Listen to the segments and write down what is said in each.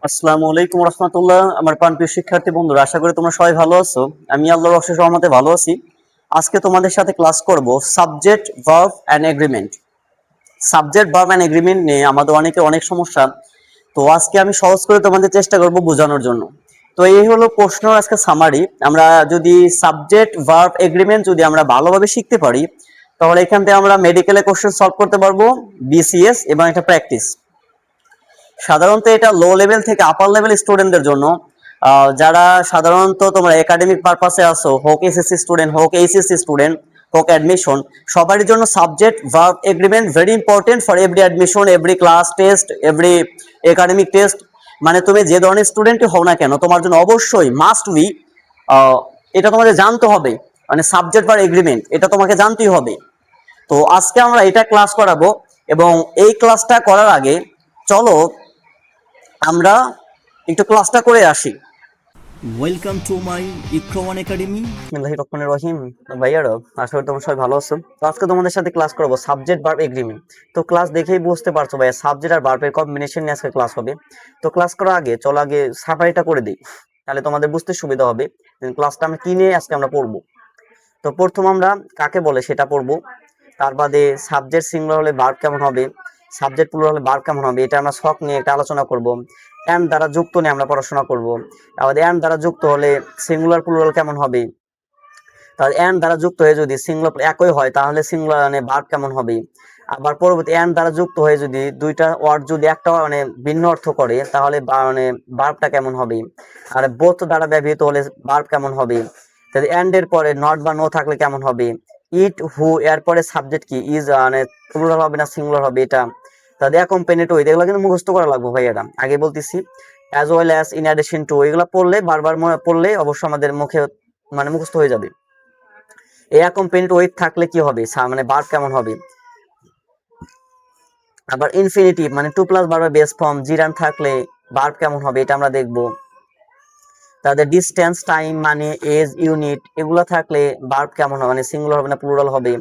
আসসালামু আলাইকুম রহমতুল্লাহ। আমার প্রিয় শিক্ষার্থী বন্ধুরা, আশা করি তোমরা সবাই ভালো আছো। আমি আল্লাহর অশেষ রহমতে ভালো আছি। আজকে তোমাদের সাথে ক্লাস করব subject verb and agreement. Subject verb and agreement নিয়ে আমাদের অনেক সমস্যা। তো আজকে আমি সহজ করে তোমাদের চেষ্টা করব বোঝানোর জন্য। তো এই হলো প্রশ্ন আজকে সামারি। আমরা যদি সাবজেক্ট ভার্ব এগ্রিমেন্ট যদি আমরা ভালোভাবে শিখতে পারি, তাহলে এখান থেকে আমরা মেডিকেলে কোশ্চেন সলভ করতে পারবো, বিসিএস এবং এটা প্র্যাকটিস। সাধারণত এটা লো লেভেল থেকে আপার লেভেল স্টুডেন্টদের জন্য, যারা সাধারণত তোমরা একাডেমিক পারপাসে আসো, হোক এসএসসি স্টুডেন্ট, হোক এইচএসসি স্টুডেন্ট, হোক অ্যাডমিশন, সবারই জন্য subject verb agreement very important for every admission, every class test, every academic test. মানে তুমি যে ধরনের স্টুডেন্টই হও না কেন, তোমার জন্য অবশ্যই মাস্ট বি এটা তোমাদের জানতে হবে। মানে সাবজেক্ট ভার্ব এগ্রিমেন্ট এটা তোমাকে জানতেই হবে। তো আজকে আমরা এটা ক্লাস করাবো, এবং এই ক্লাসটা করার আগে চলো আমরা একটু ক্লাসটা করে আসি। ওয়েলকাম টু মাই ইকরোওয়ান একাডেমি। বিসমিল্লাহির রহমানির রহিম। ভাইয়ারা, আশা করি তোমরা সবাই ভালো আছো। তো আজকে তোমাদের সাথে ক্লাস করবো সাবজেক্ট ভার্ব এগ্রিমেন্ট। তো ক্লাস দেখেই বুঝতে পারছো ভাইয়া, সাবজেক্ট আর ভার্বের কম্বিনেশন নিয়ে আজকে ক্লাস হবে। তো ক্লাস করার আগে চলো আগে সাফারিটা করে দিই, তাহলে তোমাদের বুঝতে সুবিধা হবে ক্লাসটা আমরা কি নিয়ে আজকে আমরা পড়বো। তো প্রথম আমরা কাকে বলে সেটা পড়বো, তার বাদে সাবজেক্ট সিঙ্গুলার হলে ভার্ব কেমন হবে, সাবজেক্ট প্লুরাল হলে ভার্ব কেমন হবে, এটা আমরা শখ নিয়ে একটা আলোচনা করব। এন্ড দ্বারা যুক্ত নিয়ে আমরা পড়াশোনা করব। তারপরে এন্ড দ্বারা যুক্ত হলে সিঙ্গুলার প্লুরাল কেমন হবে, তাহলে এন্ড দ্বারা যুক্ত হয়ে যদি সিঙ্গুলার একই হয় তাহলে সিঙ্গুলার মানে ভার্ব কেমন হবে। আবার পরবর্তী এন্ড দ্বারা যুক্ত হয়ে যদি দুইটা ওয়ার্ড যদি একটা মানে ভিন্ন অর্থ করে তাহলে মানে ভার্বটা কেমন হবে। আর বোথ দ্বারা ব্যবহৃত হলে ভার্ব কেমন হবে। তাহলে এন্ড এর পরে নট বা নো থাকলে কেমন হবে। ইট, হু, এরপরে সাবজেক্ট কি, ইজ মানে প্লুরাল হবে না সিঙ্গুলার হবে এটা। তাহলে অ্যাকম্পেনিড উইথ, এগুলো কিন্তু মুখস্থ করা লাগবে ভাই, এটা আগে বলতেছি। As well as, in addition to, এগুলো পড়লে বারবার পড়লে অবশ্যই আমাদের মুখে মানে মুখস্থ হয়ে যাবে। এ অ্যাকম্পেনিড উইথ থাকলে কি হবে, মানে ভার্ব কেমন হবে। আবার ইনফিনিটিভ মানে টু প্লাস ভার্বের বেস ফর্ম জিরান থাকলে ভার্ব কেমন হবে, এটা আমরা দেখব। তাদের ডিস্টেন্স, টাইম, মানে এজ, ইউনিট, এগুলো থাকলে ভার্ব কেমন হবে, মানে সিঙ্গুলার হবে না প্লুরাল হবে।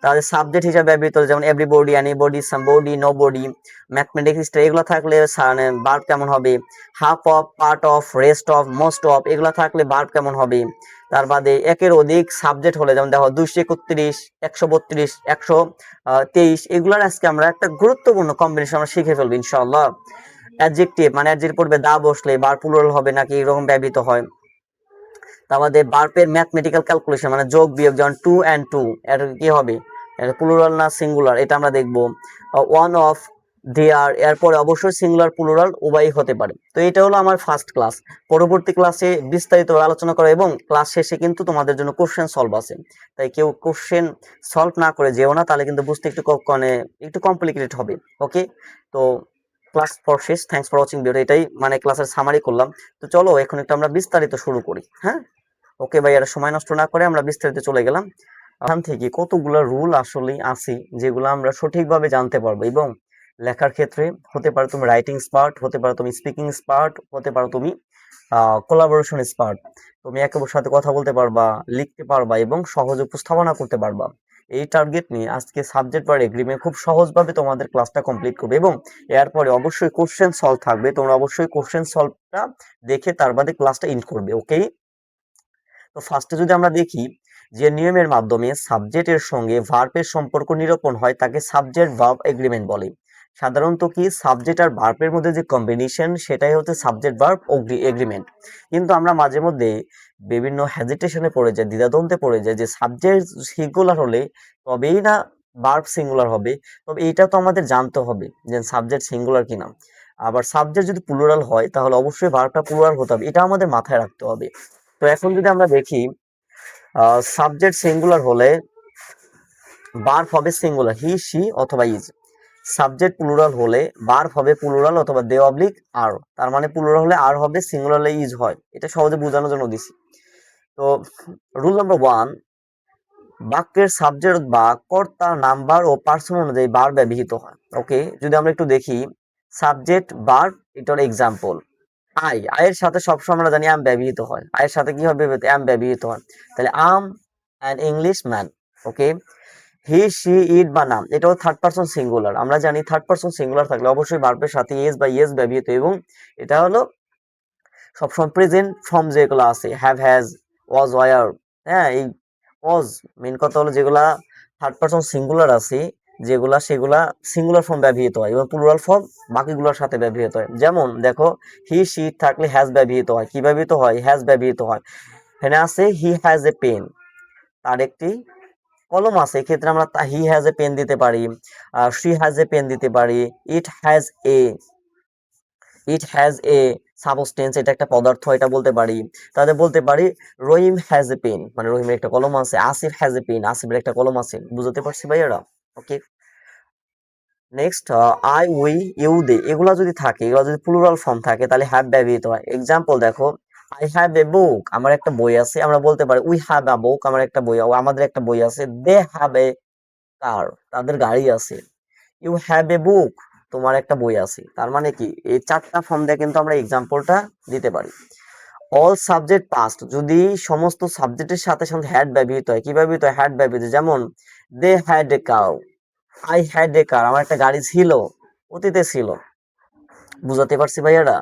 তাদের সাবজেক্ট হিসেবে ব্যবহৃত যেমন everybody, anybody, somebody, nobody, mathematics, এগুলো থাকলে ভার্ব কেমন হবে। Half of, part of, rest of, most of, এগুলো থাকলে ভার্ব কেমন হবে। তার বাদে একের অধিক সাবজেক্ট হলে যেমন দেখো 231, 132, 123, এগুলার আজকে আমরা একটা গুরুত্বপূর্ণ কম্বিনেশন আমরা শিখে ফেলবো ইনশাআল্লাহ। অ্যাডজেক্টিভ মানে অ্যাডজেক্টিভ পড়বে দা বসলে ভার্ব প্লুরাল হবে নাকি এরকম ব্যবহৃত হয়। আমাদের ভার্বের ম্যাথমেটিক্যাল ক্যালকুলেশন মানে যোগ বিয়োগ, যেমন 2 and 2 এর কি হবে, এটা প্লুরাল না সিঙ্গুলার, এটা আমরা দেখব। ওয়ান অফ, দেয়ার, এরপরে অবশ্যই সিঙ্গুলার প্লুরাল উভয়ই হতে পারে। তো এটা হলো আমার ফার্স্ট ক্লাস। পরবর্তী ক্লাসে বিস্তারিত আলোচনা করা এবং ক্লাস শেষে কিন্তু তোমাদের জন্য কোশ্চেন সলভ আছে। তাই কেউ কোশ্চেন সলভ না করে যেও না, তাহলে কিন্তু বুঝতে মানে একটু কমপ্লিকেটেড হবে। ওকে, তো ক্লাস ফর শেষ। থ্যাংকস ফর ওয়াচিং ভিডিও, এটাই মানে ক্লাসের সামারি করলাম। তো চলো এখন একটু আমরা বিস্তারিত শুরু করি। হ্যাঁ, ওকে ভাই, আর সময় নষ্ট না করে আমরা বিস্তারিত চলে গেলাম। এখান থেকে কতগুলো রুল আসলে আছে যেগুলো আমরা সঠিকভাবে জানতে পারবো, এবং লেখার ক্ষেত্রে হতে পারে তুমি রাইটিং স্পার্ট, হতে পারো তুমি স্পিকিং স্পার্ট, হতে পারো তুমি কোলাবোরেশন স্পার্ট। তুমি একে অপরের সাথে কথা বলতে পারবা, লিখতে পারবা এবং সহজে উপস্থাপনা করতে পারবা। এই টার্গেট নিয়ে আজকে সাবজেক্ট ভার্ব এগ্রিমেন্ট খুব সহজভাবে তোমাদের ক্লাসটা কমপ্লিট করবে, এবং এরপরে অবশ্যই কোশ্চেন সলভ থাকবে। তোমরা অবশ্যই কোশ্চেন সলভটা দেখে তার বাদে ক্লাসটা ইন করবে। ওকে, তো ফার্স্টে যদি আমরা দেখি যে নিয়মের মাধ্যমে সাবজেক্টের সঙ্গে ভার্বের সম্পর্ক নিরূপণ হয় তাকে সাবজেক্ট ভার্ব এগ্রিমেন্ট বলে। সাধারণত কি সাবজেক্ট আর ভার্বের মধ্যে যে কম্বিনেশন সেটাই হচ্ছে সাবজেক্ট ভার্ব এগ্রিমেন্ট। কিন্তু আমরা মাঝে মধ্যে বিভিন্ন হেজিটেশনে পড়ে যাই, দ্বিধাদ্বন্দ্বে পড়ে যাই যে সাবজেক্ট সিঙ্গুলার হলে তবেই না ভার্ব সিঙ্গুলার হবে। তবে এটা তো আমাদের জানতে হবে যে সাবজেক্ট সিঙ্গুলার কিনা। আবার সাবজেক্ট যদি প্লুরাল হয় তাহলে অবশ্যই ভার্বটা প্লুরাল হতে হবে, এটা আমাদের মাথায় রাখতে হবে। তো এখন যদি আমরা দেখি সাবজেক্ট সিঙ্গুলার হলে ভার্ব হবে সিঙ্গুলার, হি, সি অথবা ইজ। সাবজেক্ট প্লুরাল হলে ভার্ব হবে প্লুরাল অথবা দে অবলিক আর। তার মানে প্লুরাল হলে আর হবে, সিঙ্গুলার হলে ইজ হয়। এটা সহজে বোঝানোর জন্য দিছি। তো রুল নাম্বার 1, বাক্যের সাবজেক্ট বা কর্তা নাম্বার ও পার্সন অনুযায়ী ভার্ব ব্যবহৃত হয়। ওকে, যদি আমরা একটু দেখি সাবজেক্ট ভার্ব, এটার এক্সাম্পল আয়ের সাথে সবসময় আমরা জানি আম ব্যবহৃত হয়। আয়ের সাথে কি হবে, আম ব্যবহৃত হয়। তাহলে আম an English man. Okay, he she it বা নাম, এটাও থার্ড পারসন সিঙ্গুলার। আমরা জানি থার্ড পারসন সিঙ্গুলার থাকলে অবশ্যই ভার্বের সাথে এস বা ইয়েস ব্যবহৃত, এবং এটা হলো সবসময় প্রেজেন্ট ফর্ম যেগুলো আছে, হ্যাভ, হ্যাজ, ওয়াজ, ওয়ার। হ্যাঁ, এই ওয়াজ মেন কথা হলো যেগুলা থার্ড পারসন সিঙ্গুলার আছে যেগুলা, সেগুলা সিঙ্গুলার ফর্ম ব্যবহৃত হয় এবং প্লুরাল ফর্ম বাকিগুলোর সাথে ব্যবহৃত হয়। যেমন দেখো, হি শি থাকলে হ্যাজ ব্যবহৃত হয়। কি ব্যবহৃত হয়? হ্যাজ ব্যবহৃত হয়। এখানে আছে হি হ্যাজ এ পেন, তার একটি কলম আছে, এক্ষেত্রে আমরা হি হ্যাজ এ পেন দিতে পারি, শি হ্যাজ এ পেন দিতে পারি, it has a, it has a substance, এটা একটা পদার্থ, এটা বলতে পারি। তাহলে বলতে পারি রহিম হ্যাজ এ পেন, মানে রহিমের একটা কলম আছে। আসিফ হ্যাজ এ পেন, আসিফের একটা কলম আছে। বুঝতে পারছি ভাইয়ারা? ওকে, নেক্সট, আই, উই, ইউ, দে, এগুলা যদি থাকে, এগুলা যদি প্লুরাল ফর্ম থাকে তাহলে হ্যাভ ব্যবহৃত হয়। এক্সাম্পল দেখো, আই হ্যাভ এ বুক, আমার একটা বই আছে। আমরা বলতে পারি উই হ্যাভ আ বুক, আমার একটা বই, আমাদের একটা বই আছে। দে হ্যাভ এ কার, তাদের গাড়ি আছে। ইউ হ্যাভ এ বুক, তোমার একটা বই আছে। তার মানে কি, এই চারটা ফর্ম দিয়ে কিন্তু আমরা এক্সাম্পলটা দিতে পারি। অল সাবজেক্ট পাস্ট, যদি সমস্ত সাবজেক্টের সাথে সাথে হ্যাড ব্যবহৃত হয়। কি ব্যবহৃত হয়? হ্যাড ব্যবহৃত। যেমন they had a car, I had a car, আমার একটা গাড়ি ছিল, অতীতে ছিল। বুঝাতে পারছি ভাইয়ারা?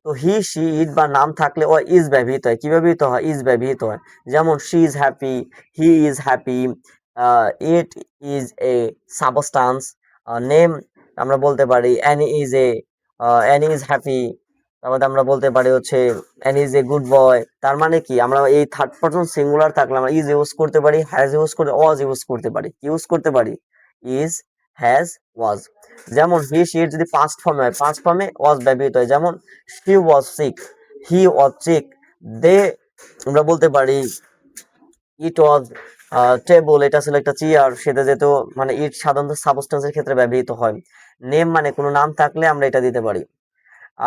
তো হি শি ইট বা নাম থাকলে ও ইজ ব্যবহৃত হয়। কি ব্যবহৃত হয়? ইজ ব্যবহৃত হয়। যেমন she is happy, he is happy, it is a substance. Name আমরা বলতে পারি Annie is a, Annie is happy. তারপরে আমরা বলতে পারি হচ্ছে Annie is a good boy. তার মানে কি, আমরা এই থার্ড পারসন সিঙ্গুলার থাকলে আমরা ইজ ইউজ করতে পারি, হ্যাজ ইউজ করতে, ওয়াজ ইউজ করতে পারি। ইউজ করতে পারি ইজ, হ্যাজ, ওয়াজ। যেমন হি শি এর যদি পাস্ট ফর্মে হয়, পাস্ট ফর্মে ওয়াজ ব্যবহৃত হয়। যেমন she was sick, he was sick. They আমরা বলতে পারি ইট ওয়াজ টেবল, এটা ছিল একটা চেয়ার, সেটা যেহেতু মানে ইট সাধারণত সাবস্টেন্সের ক্ষেত্রে ব্যবহৃত হয়। নেম মানে কোনো নাম থাকলে আমরা এটা দিতে পারি।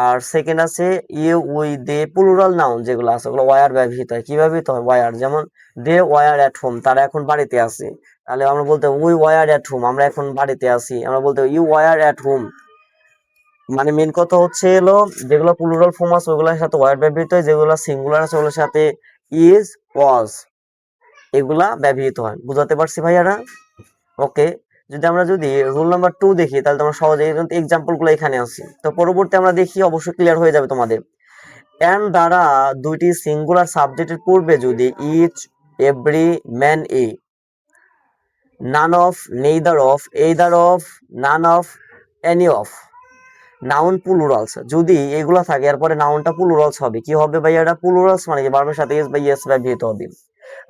আর সেকেন্ড আছে you, we, they, plural noun যেগুলো আছে ওগুলো ওয়ার ব্যবহৃত হয়। কি ব্যবহৃত হয়? ওয়ার। যেমন দে ওয়ার এট হোম, তারা এখন বাড়িতে আছে। তাহলে আমরা বলতে উই ওয়ার এট হোম, আমরা এখন বাড়িতে আছি। আমরা বলতে ইউ ওয়ার এট হোম। মানে মেন কথা হচ্ছে এলো, যেগুলো প্লুরাল ফর্ম আছে ওগুলোর সাথে ওয়ার ব্যবহৃত হয়, যেগুলো সিঙ্গুলার আছে ওগুলোর সাথে ইজ, ওয়াজ, এগুলা ব্যবহৃত হয়। বুঝাতে পারছি ভাইয়ারা? ওকে, যদি রুল নাম্বার 2 দেখি তাহলে তোমরা সহজেই এক্সাম্পল গুলো এখানে আছে। তো পরবর্তী আমরা দেখি, অবশ্যই ক্লিয়ার হয়ে যাবে তোমাদের। এন্ড দ্বারা দুইটি সিঙ্গুলার সাবজেক্টের পূর্বে যদি each, every, man, a, none of, neither of, either of, none of, any of, noun plurals, যদি এগুলা থাকে এরপরে নাউনটা প্লুরালস হবে। কি হবে ভাই? এটা প্লুরালস মানে কি, ভার্বের সাথে এস বা ইয়েস ব্যবহৃত হবে।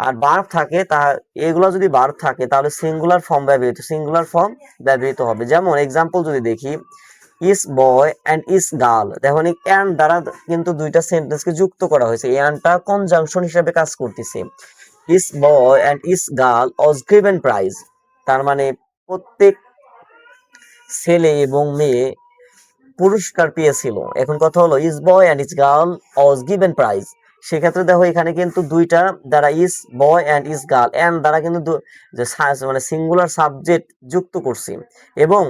আর ভার্ব থাকে, তা এগুলা যদি ভার্ব থাকে তাহলে সিঙ্গুলার ফর্ম ব্যবহৃত হবে। যেমন এক্সাম্পল যদি দেখি, ইস বয় অ্যান্ড ইস গার্ল, দেখো এন্ড দ্বারা কিন্তু দুইটা সেন্টেন্সকে যুক্ত করা হয়েছে। এন্ডটা কনজাংশন হিসেবে কাজ করতেছে। Each boy and each girl was given prize, তার মানে প্রত্যেক ছেলে এবং মেয়ে পুরস্কার পেয়েছিল। এখন কথা হলো each boy and each girl was given prize, সেক্ষেত্রে দেখো এখানে কিন্তু দুইটা দ্বারা, each boy and each girl, and দ্বারা কিন্তু মানে সিঙ্গুলার সাবজেক্ট যুক্ত করছি, এবং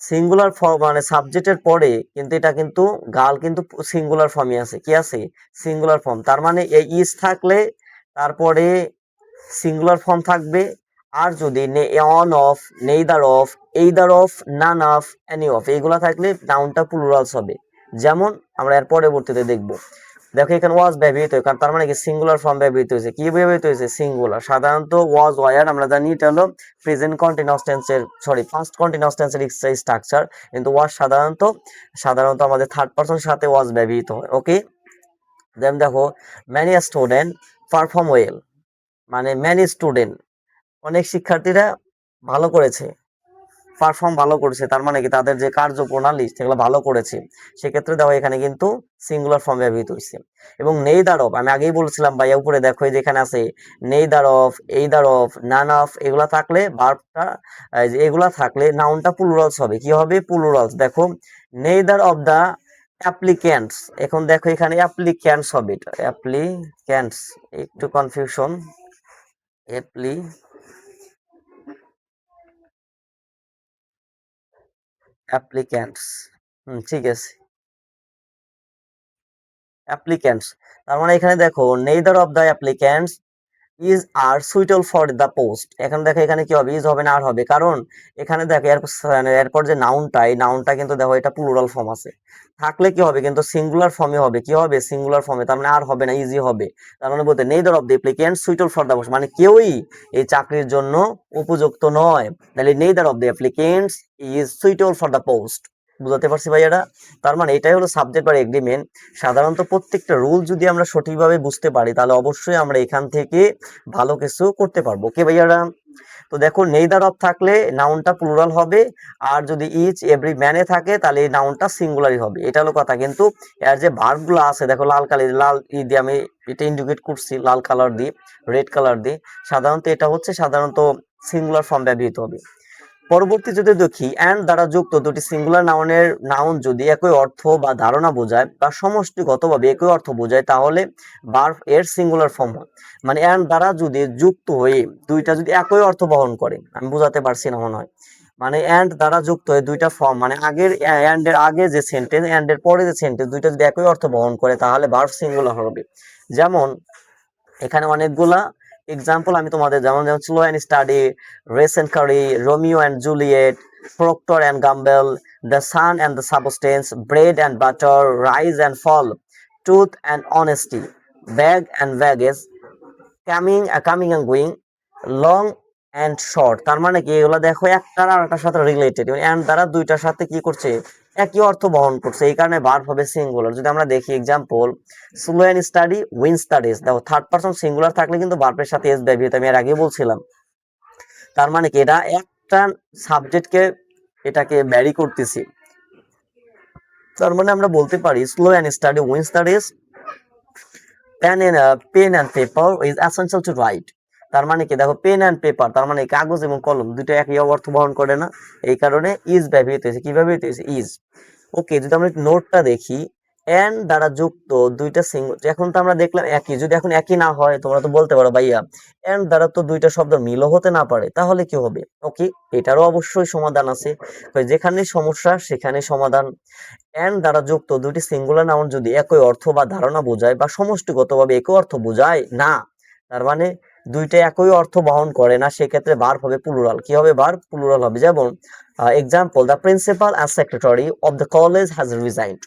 সিঙ্গুলার ফর্ম মানে সাবজেক্টের পরে কিন্তু এটা কিন্তু গার্ল কিন্তু সিঙ্গুলার ফর্মই আছে। কি আছে? Singular form. তার মানে এই ইস থাকলে তারপরে সিঙ্গুলার ফর্ম থাকবে। আর যদি on of, neither of, either of, none of, any of, এইগুলা থাকলে নাউনটা প্লুরালস হবে। যেমন আমরা এর পরবর্তীতে দেখব। দেখো এখানে ওয়াজ ব্যবহৃত হয়, কারণ তার মানে কি সিঙ্গুলার ফর্ম ব্যবহৃত হয়েছে। কি ব্যবহৃত হয়েছে? সিঙ্গুলার। সাধারণত ওয়াজ, ওয়ার আমরা জানি এটা হলো প্রেজেন্ট কন্টিনিউয়াস টেন্সের, সরি পাস্ট কন্টিনিউয়াস টেন্সের স্ট্রাকচার, কিন্তু ওয়াজ সাধারণত আমাদের থার্ড পারসন সাথে ওয়াজ ব্যবহৃত হয়। ওকে, দেন দেখো ম্যানি স্টুডেন্ট পারফর্ম ওয়েল, মানে ম্যানি স্টুডেন্ট, অনেক শিক্ষার্থীরা ভালো করেছে, পারফর্ম ভালো করেছে, তার মানে কি তাদের যে কার্যপ্রণালী সেগুলো ভালো করেছে। সেক্ষেত্রে দেখো এখানে কিন্তু সিঙ্গুলার ফর্ম ব্যবহৃত হয়েছে। এবং নেইদার অফ, আমি আগেই বলছিলাম ভাইয়া, উপরে দেখো এই যেখানে আছে neither of, either of, none of, এগুলা থাকলে ভার্বটা, এগুলা থাকলে নাউনটা প্লুরালস হবে। কি হবে? প্লুরালস। দেখো নেইদার অফ দা অ্যাপ্লিক্যান্টস, এখন দেখো এখানে অ্যাপ্লিক্যান্টস হবে, এটা অ্যাপ্লিক্যান্টস, একটু কনফিউশন, অ্যাপ্লি অ্যাপ্লিক্যান্টস, ঠিক আছে, অ্যাপ্লিক্যান্টস। তার মানে এখানে দেখো neither of the applicants is are suitable for the post. এখানে দেখো এখানে কি হবে, ইজ হবে না আর হবে, কারণ এখানে দেখো এরপর যে নাউনটা, এই নাউনটা কিন্তু দেখো এটা প্লুরাল ফর্ম আছে, থাকলে কি হবে কিন্তু সিঙ্গুলার ফর্মে হবে, কি হবে সিঙ্গুলার ফর্মে, তার মানে আর হবে না, ইজি হবে। তার মানে বলতে neither of the applicant suitable for the post, মানে কেউই এই চাকরির জন্য উপযুক্ত নয়, তাহলে neither of the applicants is suitable for the post. বুঝতে পারছি ভাই এটা? তার মানে এটাই হলো সাবজেক্ট বা এগ্রিমেন্ট। সাধারণত প্রত্যেকটা রুল যদি আমরা সঠিকভাবে বুঝতে পারি তাহলে অবশ্যই আমরা এখান থেকে ভালো কিছু করতে পারবো। ওকে ভাইয়ারা? তো দেখো নেইদার অফ থাকলে নাউনটা প্লুরাল হবে, আর যদি ইচ এভরি ম্যানে থাকে তাহলে এই নাউনটা সিঙ্গুলারই হবে, এটা হলো কথা। কিন্তু এর যে ভার্বগুলো আছে দেখো লাল কালার, লাল দিয়ে আমি এটা ইন্ডিকেট করছি লাল কালার দিয়ে, রেড কালার দিয়ে, সাধারণত এটা হচ্ছে সাধারণত সিঙ্গুলার ফর্ম ব্যবহৃত হবে। পরবর্তী যদি দেখি অ্যান্ড দ্বারা যুক্ত দুটি সিঙ্গুলার নাউন যদি একই অর্থ বা ধারণা বোঝায় বা সমষ্টিগতভাবে একই অর্থ বোঝায় তাহলে ভার্ব এর সিঙ্গুলার ফর্ম হয়। মানে অ্যান্ড দ্বারা যদি যুক্ত হয়ে দুইটা যদি একই অর্থ বহন করে, আমি বোঝাতে পারছি না মনে হয়, মানে অ্যান্ড দ্বারা যুক্ত হয়ে দুইটা ফর্ম, মানে আগের অ্যান্ড এর আগে যে সেন্টেন্স অ্যান্ড এর পরে যে সেন্টেন্স দুইটা যদি একই অর্থ বহন করে তাহলে ভার্ব সিঙ্গুলার হবে। যেমন এখানে অনেকগুলা এক্সাম্পল আমি তোমাদের যেমন slow and steady, rice and curry, Romeo and Juliet, Procter and Gamble, the sun and the substance, bread and butter, rise and fall, truth and honesty, bag and baggage, coming and going, long and short. তার মানে কি এগুলো দেখো একটার আর একটার সাথে related, and দ্বারা দুইটার সাথে কি করছে একই অর্থ বহন করছে, এই কারণে ভার্ব হবে সিঙ্গুলার। যদি আমরা দেখি example slow and steady, win studies, দেখো থার্ড পারসন সিঙ্গুলার থাকলে কিন্তু ভার্বের সাথে এস ব্যবহৃত, আমি এর আগে বলছিলাম। তার মানে কি এটা একটা সাবজেক্টকে এটাকে ভ্যারি করতেছি। তার মানে আমরা বলতে পারি slow and steady, win studies, pen and paper is essential to write. তার মানে কি দেখো পেন অ্যান্ড পেপার, তার মানে কাগজ এবং কলম দুটো একই অর্থ বহন করে না, এই কারণে ইজ ব্যবহৃত হয়েছে। কি ব্যবহৃত হয়েছে? ইজ। ওকে, যদি আমরা নোটটা দেখি এন্ড দ্বারা যুক্ত দুইটা এখন তো আমরা দেখলাম একই, যদি এখন একই না হয় তোমরা তো বলতে পারো ভাইয়া এন্ড দ্বারা তো দুইটা শব্দ মিলও হতে না পারে, তাহলে কি হবে? ওকে, এটারও অবশ্যই সমাধান আছে, যেখানে সমস্যা সেখানে সমাধান। এন্ড দ্বারা যুক্ত দুটি সিঙ্গুলার নাউন যদি একই অর্থ বা ধারণা বোঝায় বা সমষ্টিগতভাবে একই অর্থ বোঝায় না, তার মানে দুইটা একই অর্থ বহন করে না, সেক্ষেত্রে ভার্ব হবে প্লুরাল। কি হবে? ভার্ব প্লুরাল হবে। যেমন example, the principal and secretary of the college has resigned.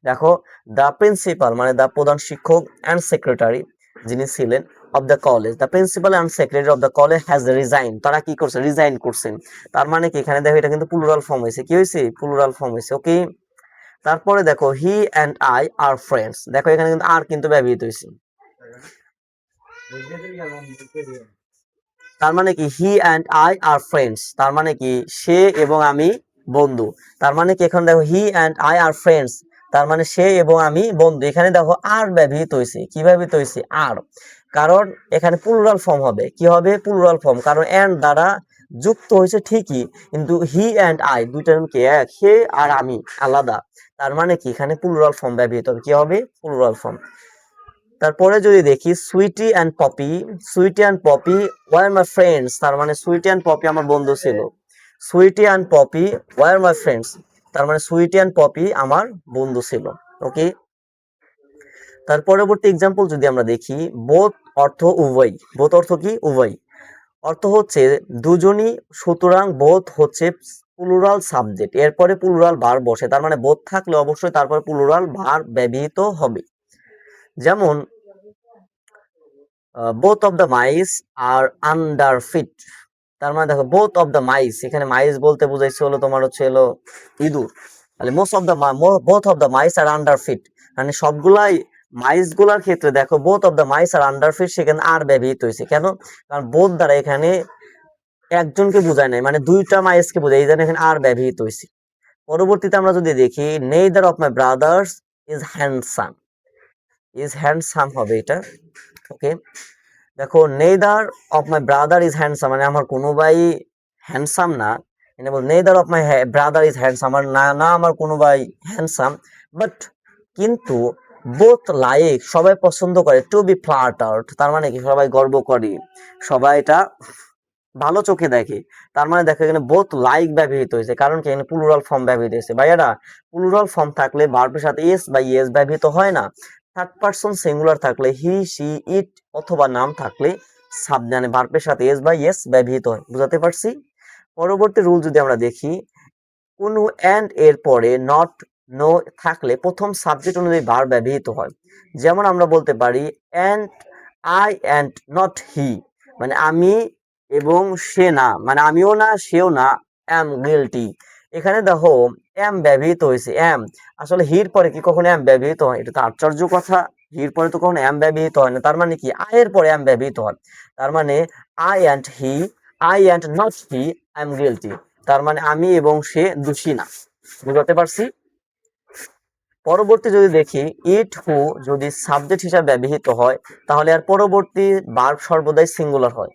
দেখো দ্য প্রিন্সিপাল মানে দ্য প্রধান শিক্ষক, অ্যান্ড সেক্রেটারি যিনি ছিলেন, of the college, the principal and secretary of the college has resign, তারা কি করছে? রিজাইন করছেন। তার মানে কি এখানে দেখো এটা কিন্তু প্লুরাল ফর্ম হয়েছে। কি হয়েছে? প্লুরাল ফর্ম হয়েছে। ওকে, তারপরে দেখো he and I are friends, দেখো এখানে কিন্তু আর কিন্তু ব্যবহৃত হয়েছে। তার মানে কি he and I are friends, তার মানে কি সে এবং আমি বন্ধু। তার মানে কি এখন দেখো he and I are friends, তার মানে সে এবং আমি বন্ধু। এখানে দেখো আর ব্যবহৃত হয়েছে। কি ব্যবহৃত হয়েছে? আর, কারণ এখানে প্লুরাল ফর্ম হবে। কি হবে? প্লুরাল ফর্ম, কারণ এন্ড দ্বারা যুক্ত হয়েছে ঠিকই, কিন্তু হি অ্যান্ড আই দুইটা কি এক, সে আর আমি আলাদা। তার মানে কি এখানে প্লুরাল ফর্ম ব্যবহৃত হবে। কি হবে? Plural form. তারপরে যদি দেখি Sweety and Poppy, Sweety and Poppy were my friends, তার মানে সুইটি অ্যান্ড পপি আমার বন্ধু ছিল। Sweety and Poppy were my friends, তার মানে সুইটি অ্যান্ড পপি আমার বন্ধু ছিল। ওকে, তার পরবর্তী এক্সাম্পল যদি আমরা দেখি বোথ অর্থ উভয়, বোথ অর্থ কি? উভয়। অর্থ হচ্ছে দুজনই, সুতরাং বোথ হচ্ছে প্লুরাল সাবজেক্ট, এরপরে প্লুরাল ভার্ব বসে, তার মানে বোথ থাকলে অবশ্যই তারপরে প্লুরাল ভার্ব ব্যবহৃত হবে। যেমন both of the mice are under feet, তার মানে দেখো বোথ অফ দ্য মাইস, এখানে মাইস বলতে বুঝাইছে হলো তোমার হচ্ছে হলো ইঁদুর, তাহলে most of the both of the mice are under feet, মানে সবগুলাই মাইস গুলার ক্ষেত্রে দেখো both of the mice are under feet, সেখানে আর ব্যবহৃত হয়েছে। কেন? কারণ বোথ দ্বারা এখানে একজনকে বোঝায় নাই, মানে দুইটা মাইসকে বোঝায়, এই জন্য এখানে আর ব্যবহৃত হয়েছে। পরবর্তীতে আমরা যদি দেখি neither of my brothers is handsome, is handsome হবে এটা। ওকে, দেখো neither of my brother is handsome, মানে আমার কোনো ভাই হ্যান্ডসাম না। Neither of my brother is handsome, আমার না না আমার কোনো ভাই হ্যান্ডসাম, বাট কিন্তু বোথ লাইক সবাই পছন্দ করে টু বি ফ্লাটার্ড, তার মানে কি সবাই গর্ব করে, সবাই এটা ভালো চোখে দেখে। তার মানে দেখো এখানে বোথ লাইক ব্যবহৃত হয়েছে, কারণ কি এখানে প্লুরাল ফর্ম ব্যবহৃত হয়েছে। ভাইয়ারা প্লুরাল ফর্ম থাকলে ভার্বের সাথে এস বা ইএস ব্যবহৃত হয় না। থার্ড পারসন সিঙ্গুলার থাকলে হি, সি, ইট অথবা নাম থাকলে মানে ভার্বের সাথে এস বা ইয়েস ব্যবহৃত হয়। বুঝাতে পারছি? পরবর্তী রুল যদি আমরা দেখি, কোনো অ্যান্ড এর পরে নট নো থাকলে প্রথম সাবজেক্ট অনুযায়ী ভার্ব ব্যবহৃত হয়। যেমন আমরা বলতে পারি and I and not he, মানে আমি এবং সে না, মানে আমিও না সেও না, অ্যাম গিলটি। এখানে দেখো অ্যাম ব্যবহৃত হয়েছে, অ্যাম। আসলে হির পরে কি কখনো অ্যাম ব্যবহৃত হয়? এটা তো আশ্চর্য কথা। হির পরে তো কখনো অ্যাম ব্যবহৃত হয় না। তার মানে কি আই এর পরে অ্যাম ব্যবহৃত হয়। তার মানে I and he, I and not he, I am guilty. তার মানে আমি এবং সে দোষী না। বুঝতে পারছি? পরবর্তী যদি দেখি ইট হু যদি সাবজেক্ট হিসাবে ব্যবহৃত হয়, তাহলে আর পরবর্তী ভার্ব সর্বদাই সিঙ্গুলার হয়।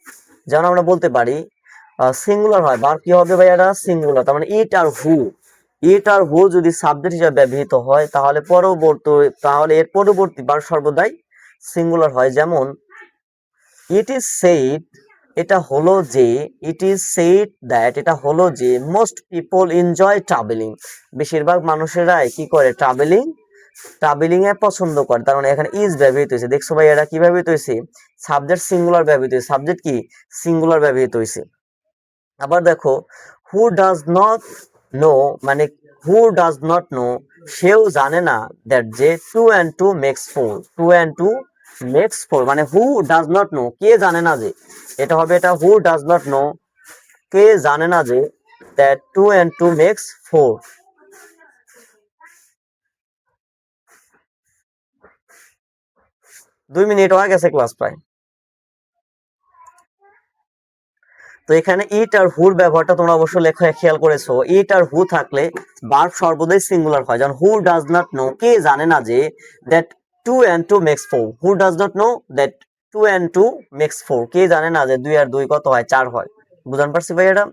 যেমন আমরা বলতে পারি সিঙ্গুলার হয়, ভার্ব কি হবে ভাই? এটা সিঙ্গুলার। তার মানে ইট আর হু যদি সাবজেক্ট হিসাবে ব্যবহৃত হয়, তাহলে এর পরবর্তী ভার্ব সর্বদাই সিঙ্গুলার হয়। যেমন ইট ইজ সেইড, এটা হলো যে, ইট ইজ সেইড দ্যাট, এটা হলো যে মোস্ট পিপল এনজয় ট্রাভেলিং, বেশিরভাগ মানুষেরাই কি করে? ট্রাভেলিং এ পছন্দ করে। তার মানে এখানে ইজ ব্যবহৃত হয়েছে। দেখছো ভাই এটা কি ব্যবহৃত হয়েছে? সাবজেক্ট সিঙ্গুলার ব্যবহৃত হয়েছে। সাবজেক্ট কি? সিঙ্গুলার ব্যবহৃত হয়েছে। আবার দেখো হু ডাজ নট নো, মানে হু ডাজ নট নো, সেও জানে না দ্যাট যে two and two makes four, two and two makes four, মানে হু ডাজ নট নো, কে জানে না যে, এটা হবে এটা হু ডাজ নট নো, কে জানে না যে that two and two makes four. 2 minute হয়ে গেছে ক্লাস প্রায়। তো এখানে ইট আর হুর ব্যবহারটা তোমরা অবশ্যই লেখায় খেয়াল করেছো। ইট আর হু থাকলে ভার্ব সর্বদাই সিঙ্গুলার হয়। যেমন হু ডাজ নট নো, কে জানে না যে that two and two makes four, who does not know that two and two makes four, কে জানে না যে 2 আর 2 কত হয়? 4 হয়। বুঝতে পারছি ভাই এটা?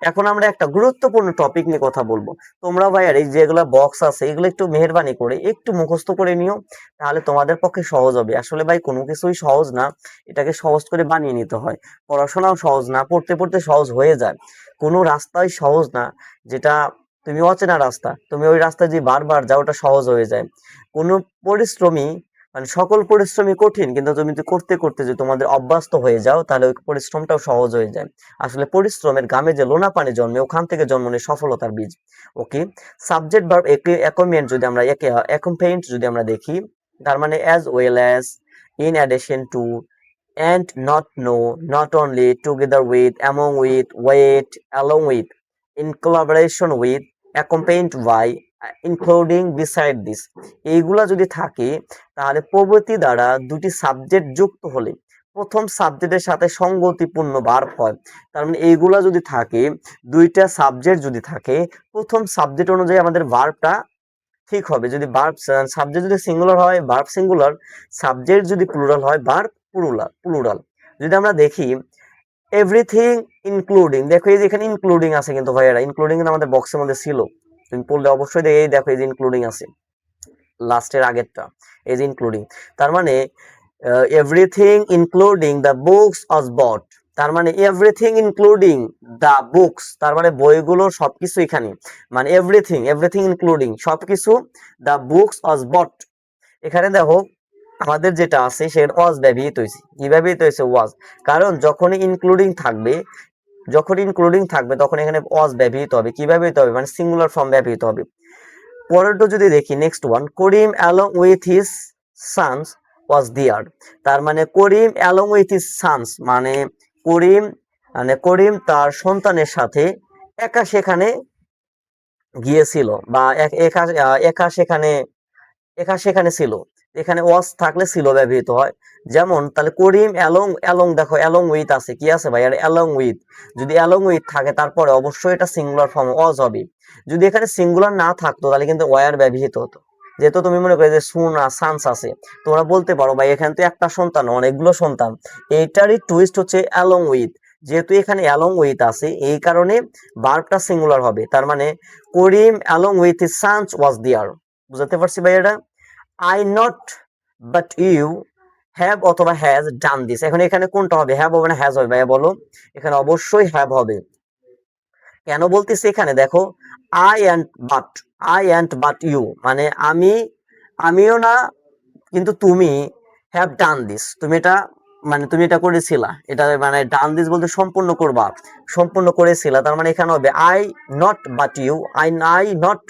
এখন আমরা একটা গুরুত্বপূর্ণ টপিক নিয়ে কথা বলবো। তোমরা ভাইয়ার এই যেগুলো বক্স আছে এগুলো একটু মেহেরবানি করে একটু মুখস্থ করে নিও, তাহলে তোমাদের পক্ষে সহজ হবে। আসলে ভাই কোনো কিছুই সহজ না, এটাকে সহজ করে বানিয়ে নিতে হয়। পড়াশোনাও সহজ না, পড়তে পড়তে সহজ হয়ে যায়। কোনো রাস্তাই সহজ না, যেটা তুমি অচেনা রাস্তা, তুমি ওই রাস্তায় যদি বারবার যাও ওটা সহজ হয়ে যায়। কোনো পরিশ্রমী, মানে সকল পরিশ্রমই কঠিন, কিন্তু তুমি যদি করতে করতে যদি তোমাদের অভ্যস্ত হয়ে যাও, তাহলে ওই পরিশ্রমটাও সহজ হয়ে যায়। আসলে পরিশ্রমের ঘামে যে লোনা পানি জন্মে, ওখান থেকে জন্ম নেয় সফলতার বীজ। ওকে, সাবজেক্ট ভার্ব অ্যাকম্পেন্ট যদি আমরা অ্যাকম্পেন্ট যদি আমরা দেখি, তার মানে as well as, in addition to, and not know, not only, together with, among with, with, along with, in collaboration with, accompanied by, including, beside this, এইগুলা যদি থাকে, তাহলে প্রভৃতি দ্বারা দুটি সাবজেক্ট যুক্ত হলে প্রথম সাবজেক্টের সাথে সঙ্গতিপূর্ণ ভার্ব হয়। তার মানে এইগুলা যদি থাকে, দুইটা সাবজেক্ট যদি থাকে, প্রথম সাবজেক্ট অনুযায়ী আমাদের ভার্বটা ঠিক হবে। যদি ভার্ব সাবজেক্ট যদি সিঙ্গুলার হয় ভার্ব সিঙ্গুলার, সাবজেক্ট যদি প্লুরাল হয় ভার্ব প্লুরাল। যদি আমরা দেখি এভরিথিং ইনক্লুডিং, দেখো এই যে এখানে ইনক্লুডিং আছে, কিন্তু ভাইয়েরা ইনক্লুডিং আমাদের বক্সের মধ্যে ছিল, তুমি পড়লে অবশ্যই এই দেখো এই যে ইনক্লুডিং আছে লাস্টের আগেরটা, এই যে ইনক্লুডিং। তার মানে এভরিথিং ইনক্লুডিং দ্য বুকস ওয়াজ বট, তার মানে এভরিথিং ইনক্লুডিং দ্য বুকস, তার মানে বইগুলো সবকিছু এখানে, মানে এভরিথিং ইনক্লুডিং সবকিছু, দ্য বুকস ওয়াজ বট। এখানে দেখো আমাদের যেটা আছে সেটা ওয়াজ ব্যবহৃত হয়েছে। কি ব্যবহৃত হয়েছে? ওয়াজ। কারণ যখনই ইনক্লুডিং থাকবে তখন এখানে ওয়াজ ব্যবহৃত হবে। কি ব্যবহৃত হবে? মানে সিঙ্গুলার ফর্ম ব্যবহৃত হবে। পরেরটা যদি দেখি next one, Karim along with his sons was there, তার মানে Karim along with his sons, Karim তার সন্তানের সাথে একা সেখানে গিয়েছিল, বা একা সেখানে ছিল। এখানে ওয়াজ থাকলে ছিল ব্যবহৃত হয়। যেমন তাহলে করিম অ্যালং দেখো অ্যালং উইথ আছে, কি আছে ভাই? আর অ্যালং উইথ, যদি অ্যালং উইথ থাকে তারপরে অবশ্যই এটা সিঙ্গুলার ফর্ম ওয়াজ হবে। যদি এখানে সিঙ্গুলার না থাকতো তাহলে কিন্তু ওয়ার ব্যবহৃত হতো। যেহেতু তুমি মনে করো যে সানস আছে, তোমরা বলতে পারো ভাই এখানে তো একটা সন্তান, অনেকগুলো সন্তান। এইটারই টুইস্ট হচ্ছে অ্যালং উইথ, যেহেতু এখানে অ্যালং উইথ আছে এই কারণে ভার্বটা সিঙ্গুলার হবে। তার মানে Karim along with his sons was there. বুঝতে পারছি ভাই এটা? I not but you have অথবা হ্যাজ ডান দিস, এখন এখানে কোনটা হবে? হ্যাভ হবে না হ্যাজ হবে ভাইয়া বলো? এখানে অবশ্যই হ্যাভ হবে। কেন বলতেছি? এখানে দেখো আই অ্যান্ড বাট ইউ, মানে আমিও না কিন্তু তুমি, হ্যাভ ডান দিস, তুমি এটা মানে তুমি এটা করেছিলা, এটা মানে ডান দিস বলতে সম্পূর্ণ করবা, সম্পূর্ণ করেছিলা, তার মানে এখানে হবে I not but you, I not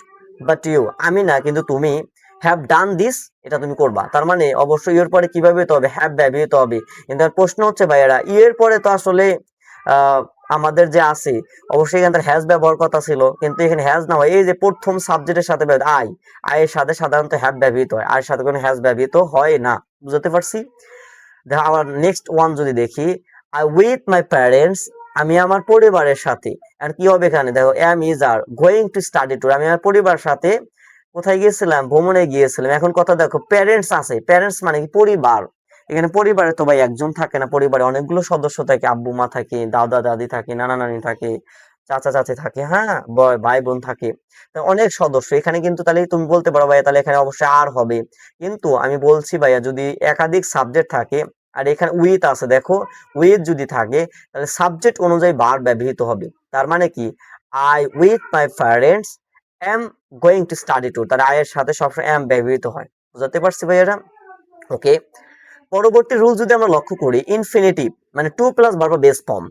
but you, আমি না কিন্তু তুমি, হ্যাভ ডান দিস, এটা তুমি করবা, তার মানে অবশ্যই এর পরে কি ব্যবহৃত হবে, হ্যাভ ব্যবহৃত হবে। কিন্তু আর প্রশ্ন হচ্ছে ভাইয়েরা এর পরে তো আসলে আমাদের যে আছে অবশ্যই এখানে হ্যাজ ব্যবহার কথা ছিল, কিন্তু এখানে হ্যাজ না হয় এই যে প্রথম সাবজেক্টের সাথে আই এর সাথে সাধারণত হ্যাভ ব্যবহৃত হয়, আর সাথে কোনো হ্যাজ ব্যবহৃত হয় না, বুঝতে পারছি। দেখো আবার নেক্সট ওয়ান যদি দেখি, আই উইথ মাই প্যারেন্টস, আমি আমার পরিবারের সাথে, আর কি হবে এখানে দেখো am is are going to study tour, আমি আমার পরিবারের সাথে কোথায় গিয়েছিলাম, ভ্রমণে গিয়েছিলাম। এখন কথা দেখো প্যারেন্টস আছে, প্যারেন্টস মানে কি পরিবার, এখানে পরিবারে তো ভাই একজন থাকে না, পরিবারে অনেকগুলো সদস্য থাকে, আব্বু মা থাকে, দাদা দাদি থাকে, নানা নানি থাকে, চাচা চাচি থাকে, হ্যাঁ ভাই বোন থাকে, তো অনেক সদস্য এখানে, কিন্তু তাহলে তুমি বলতে পারো ভাইয়া তাহলে এখানে অবশ্যই আর হবে, কিন্তু আমি বলছি ভাইয়া যদি একাধিক সাবজেক্ট থাকে আর এখানে উইথ আছে, দেখো উইথ যদি থাকে তাহলে সাবজেক্ট অনুযায়ী ভার্ব ব্যবহৃত হবে, তার মানে কি I with my parents am going to study tour, তার আয়ের সাথে সবসময় এম ব্যবহৃত হয়, বুঝতে পারছি ভাইয়ারা। ওকে, পরবর্তী রুল যদি আমরা লক্ষ্য করি, ইনফিনিটিভ মানে to plus verb base form,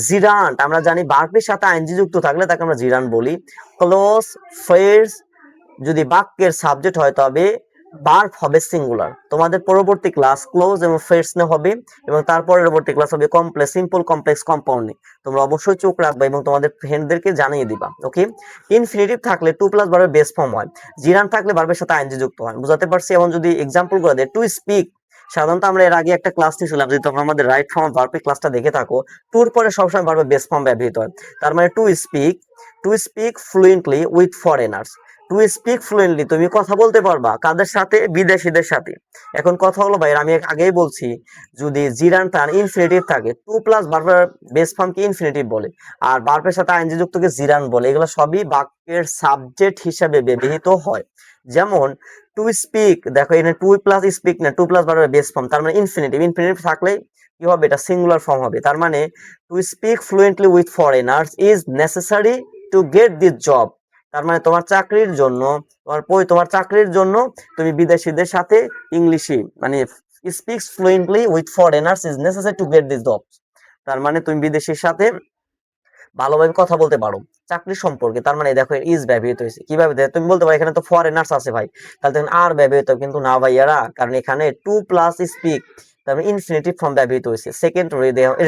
gerund আমরা জানি ভার্বের সাথে আইনজি যুক্ত থাকলে তাকে আমরা জিরান্ট বলি। ক্লোজ ফ্রেজ যদি বাক্যের সাবজেক্ট হয় তবে ভার্ব হবে সিঙ্গুলার। তোমাদের পরবর্তী ক্লাস ক্লোজ এবং ফ্রেজ নে হবে, এবং তার পরবর্তী ক্লাস হবে কমপ্লেক্স, সিম্পল কমপ্লেক্স কম্পাউন্ড। তোমরা অবশ্যই চোখ রাখবে এবং তোমাদের ফ্রেন্ডদেরকে জানিয়ে দিবা। ওকে, ইনফিনিটিভ থাকলে টু প্লাস ভার্বের বেস ফর্ম হয়, জিরান্ট থাকলে ভার্বের সাথে আইনজি যুক্ত হয়, বুঝতে পারছি। এবং যদি এক্সাম্পল করে দেয়, টু স্পিক, সাধারণত আমরা এর আগে একটা ক্লাস নিয়েছিলাম, যদি তোমরা আমাদের রাইট ফর্ম ভার্বের ক্লাসটা দেখে থাকো, টুর পরে সবসময় ভার্বের বেস ফর্ম ব্যবহৃত হয়, তার মানে to speak fluently with foreigners, to speak fluently তুমি কথা বলতে পারবা কাদের সাথে, বিদেশিদের সাথে। এখন কথা হলো ভাই আমি আগেই বলছি যদি জিরান টান ইনফিনিটিভ থাকে টু প্লাস ভার্বের বেস ফর্ম কি ইনফিনিটিভ বলে, আর ভার্বের সাথে আইনজি যুক্তকে জিরান বলে, এগুলো সবই বাক্যের সাবজেক্ট হিসাবে ব্যবহৃত হয়। যেমন টু স্পিক, দেখো এখানে টু প্লাস স্পিক না, টু প্লাস ভার্বের বেস ফর্ম, তার মানে ইনফিনিটিভ, ইনফিনিটিভ থাকলে কি হবে, এটা সিঙ্গুলার ফর্ম হবে, তার মানে to speak fluently with foreigners is necessary to get this job, তার মানে তোমার চাকরির জন্য, তোমার চাকরির জন্য তুমি বিদেশিদের সাথে ইংলিশে মানে speaks fluently with foreigners is necessary to get this job, তার মানে তুমি বিদেশির সাথে ভালোভাবে কথা বলতে পারো চাকরি সম্পর্কে, তার মানে দেখো ইজ ব্যবহৃত হয়েছে, কিভাবে তুমি বলতে পারো এখানে তো ফরেনার্স আছে ভাই, তাহলে তখন আর ব্যবহৃত, কিন্তু না ভাইয়ারা, কারণ এখানে টু প্লাস স্পিক তার মানে ইনফিনিটিভ ফর্ম ব্যবহৃত হয়েছে। সেকেন্ড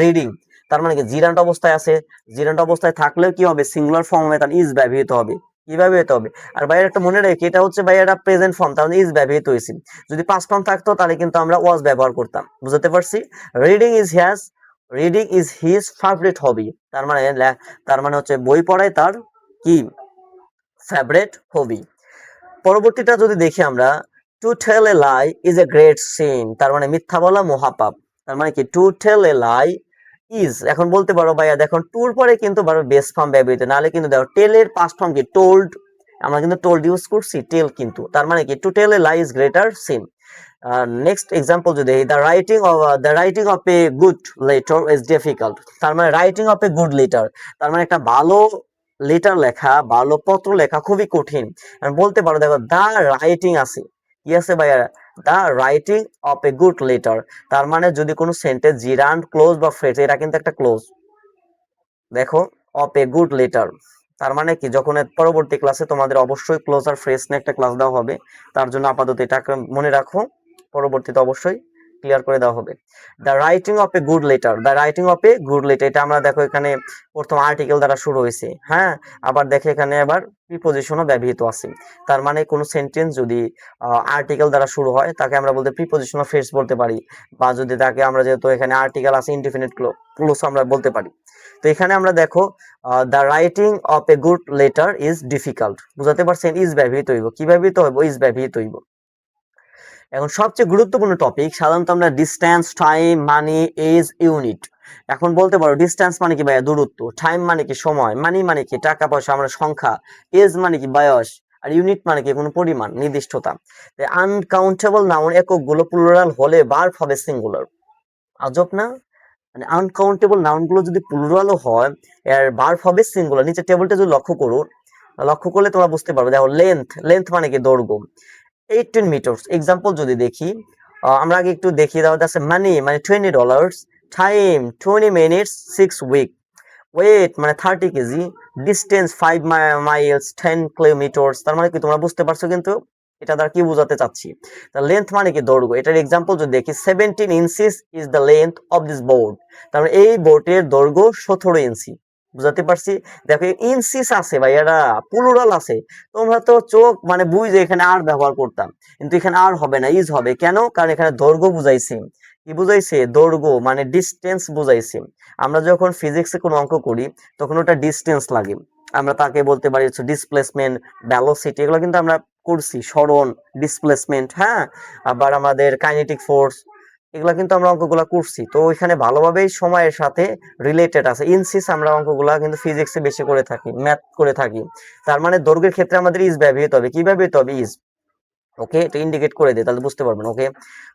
রিডিং, তার মানে কি জিরান্ট অবস্থায় আছে, জিরান্ট অবস্থায় থাকলেও কি হবে, সিঙ্গুলার ফর্ম হবে, তার ইজ ব্যবহৃত হবে, কি ব্যবহৃত হবে। আর ভাইয়ের একটা মনে রেখে এটা হচ্ছে ভাইয়ারা প্রেজেন্ট ফর্ম, তার মানে ইজ ব্যবহৃত হয়েছে, যদি পাস্ট ফর্ম থাকতো তাহলে কিন্তু আমরা ওয়াজ ব্যবহার করতাম, বুঝতে পারছি। Reading is has, reading is his favourite hobby, তার মানে হচ্ছে বই পড়াই তার কি ফেভারিট হবি। পরবর্তীটা যদি দেখি আমরা, to tell a lie is a great sin, তার মানে মিথ্যা বলা মহাপাপ, তার মানে কি to tell a lie is, এখন বলতে পারো ভাইয়া দেখো টুর পরে কিন্তু বেস ফর্ম ব্যবহৃত, নাহলে কিন্তু দেখো টেলের পাস্ট ফর্ম কি টোল্ড, আমরা কিন্তু টোল্ড ইউজ করছি, টেল কিন্তু, তার মানে কি to tell a lie is greater sin. Next example যদি the writing of a good letter is difficult, তার মানে writing of a good letter, তার মানে একটা ভালো লেটার লেখা, ভালো পত্র লেখা খুবই কঠিন। বলতে পারো দেখো দা রাইটিং আছে, কি আছে ভাইয়া, the writing of a good letter, তার মানে যদি কোনো সেন্টেন্স জিরান্ড ক্লোজ বা ফ্রেজ, এটা কিন্তু একটা ক্লোজ, দেখো অফ এ গুড লেটার, তার মানে কি যখন পরবর্তী ক্লাসে তোমাদের অবশ্যই ক্লোজ আর ফ্রেজ নিয়ে একটা ক্লাস দেওয়া হবে, তার জন্য আপাতত এটা মনে রাখো, পরবর্তীতে অবশ্যই ক্লিয়ার করে দেওয়া হবে। The writing of a good letter, the writing of a good letter, এটা আমরা দেখো এখানে প্রথম আর্টিকেল দ্বারা শুরু হয়েছে, হ্যাঁ, আবার দেখে এখানে আবার প্রিপোজিশনও ব্যবহৃত আছে, তার মানে কোনো সেন্টেন্স যদি আর্টিকেল দ্বারা শুরু হয় তাকে আমরা বলতে প্রিপোজিশনাল ফ্রেজ বলতে পারি, বা যদি তাকে আমরা যেহেতু এখানে আর্টিকেল আছে ইনডিফিনিট ক্লোজ আমরা বলতে পারি। তো এখানে আমরা দেখো the writing of a good letter is difficult, বুঝাতে পারছেন, ইজ ব্যবহৃত হইব, কি ব্যবহৃত হইব, ইজ ব্যবহৃত হইব। এখন সবচেয়ে গুরুত্বপূর্ণ টপিক, সাধারণত আমরা ডিস্টেন্স, টাইম, মানি, এজ, ইউনিট। এখন বলতে পারো ডিস্টেন্স মানে কি ভাইয়া দূরত্ব, টাইম মানে কি সময়, মানি মানে কি টাকা পয়সা আমরা সংখ্যা, এজ মানে কি বয়স, আর ইউনিট মানে কি কোনো পরিমাণ নির্দিষ্টতা। আনকাউন্টেবল নাউন এককগুলো প্লুরাল হলে ভার্ব হবে সিঙ্গুলার, আজব না, মানে আনকাউন্টেবল নাউন গুলো যদি প্লুরালও হয় এর ভার্ব হবে সিঙ্গুলার। নিচে টেবিলটা যদি লক্ষ্য করলে তোমরা বুঝতে পারবে, দেখো লেন্থ, লেন্থ মানে কি দৈর্ঘ্য, 18 মিটার। এক্সাম্পল যদি দেখি, আমরা আগে একটু দেখিয়ে দেওয়া আছে মানি মানে $20, টাইম 20 minutes 6 week, ওয়েট মানে 30 কেজি, ডিস্টেন্স 5 মাইলস 10 কিলোমিটার। তার মানে কি তোমরা বুঝতে পারছো কিন্তু এটা দ্বারা কি বোঝাতে চাচ্ছি। তা লেন্থ মানে কি দৈর্ঘ্য। এটার এক্সাম্পল যদি দেখি 17 inches is the length of this board, তার মানে এই বোর্ডের দৈর্ঘ্য 17 ইঞ্চি। বুঝাতে পারছি। দেখো ইঞ্চিস আছে ভাই, এটা প্লুরাল আছে। তোমরা তো চোখ মানে বুঝে এখানে আর ব্যবহার করতাম, কিন্তু এখানে আর হবে না, ইজ হবে। কেন? কারণ এখানে দৈর্ঘ্য বুঝাইছে। কি বুঝাইছে? দৈর্ঘ্য মানে ডিস্টেন্স বুঝাইছে। আমরা যখন ফিজিক্সে কোনো অঙ্ক করি তখন ওটা ডিস্টেন্স লাগে, আমরা তাকে বলতে পারি হচ্ছে ডিসপ্লেসমেন্ট, ভেলোসিটি, এগুলো কিন্তু আমরা করছি, সরণ, ডিসপ্লেসমেন্ট, হ্যাঁ। আবার আমাদের কাইনেটিক ফোর্স, এগুলা কিন্তু আমরা অঙ্কগুলা করছি। তো ওইখানে ভালোভাবেই সময়ের সাথে রিলেটেড আছে। ইনসিস আমরা অঙ্কগুলা কিন্তু ফিজিক্সে বেশি করে থাকি, ম্যাথ করে থাকি। তার মানে দৈর্ঘ্যের ক্ষেত্রে আমাদের ইজ ব্যবহৃত হবে। কি ব্যবহৃত হবে? ইজ। ওকে, তো ইন্ডিকেট করে দিই তাহলে বুঝতে পারবেন। ওকে,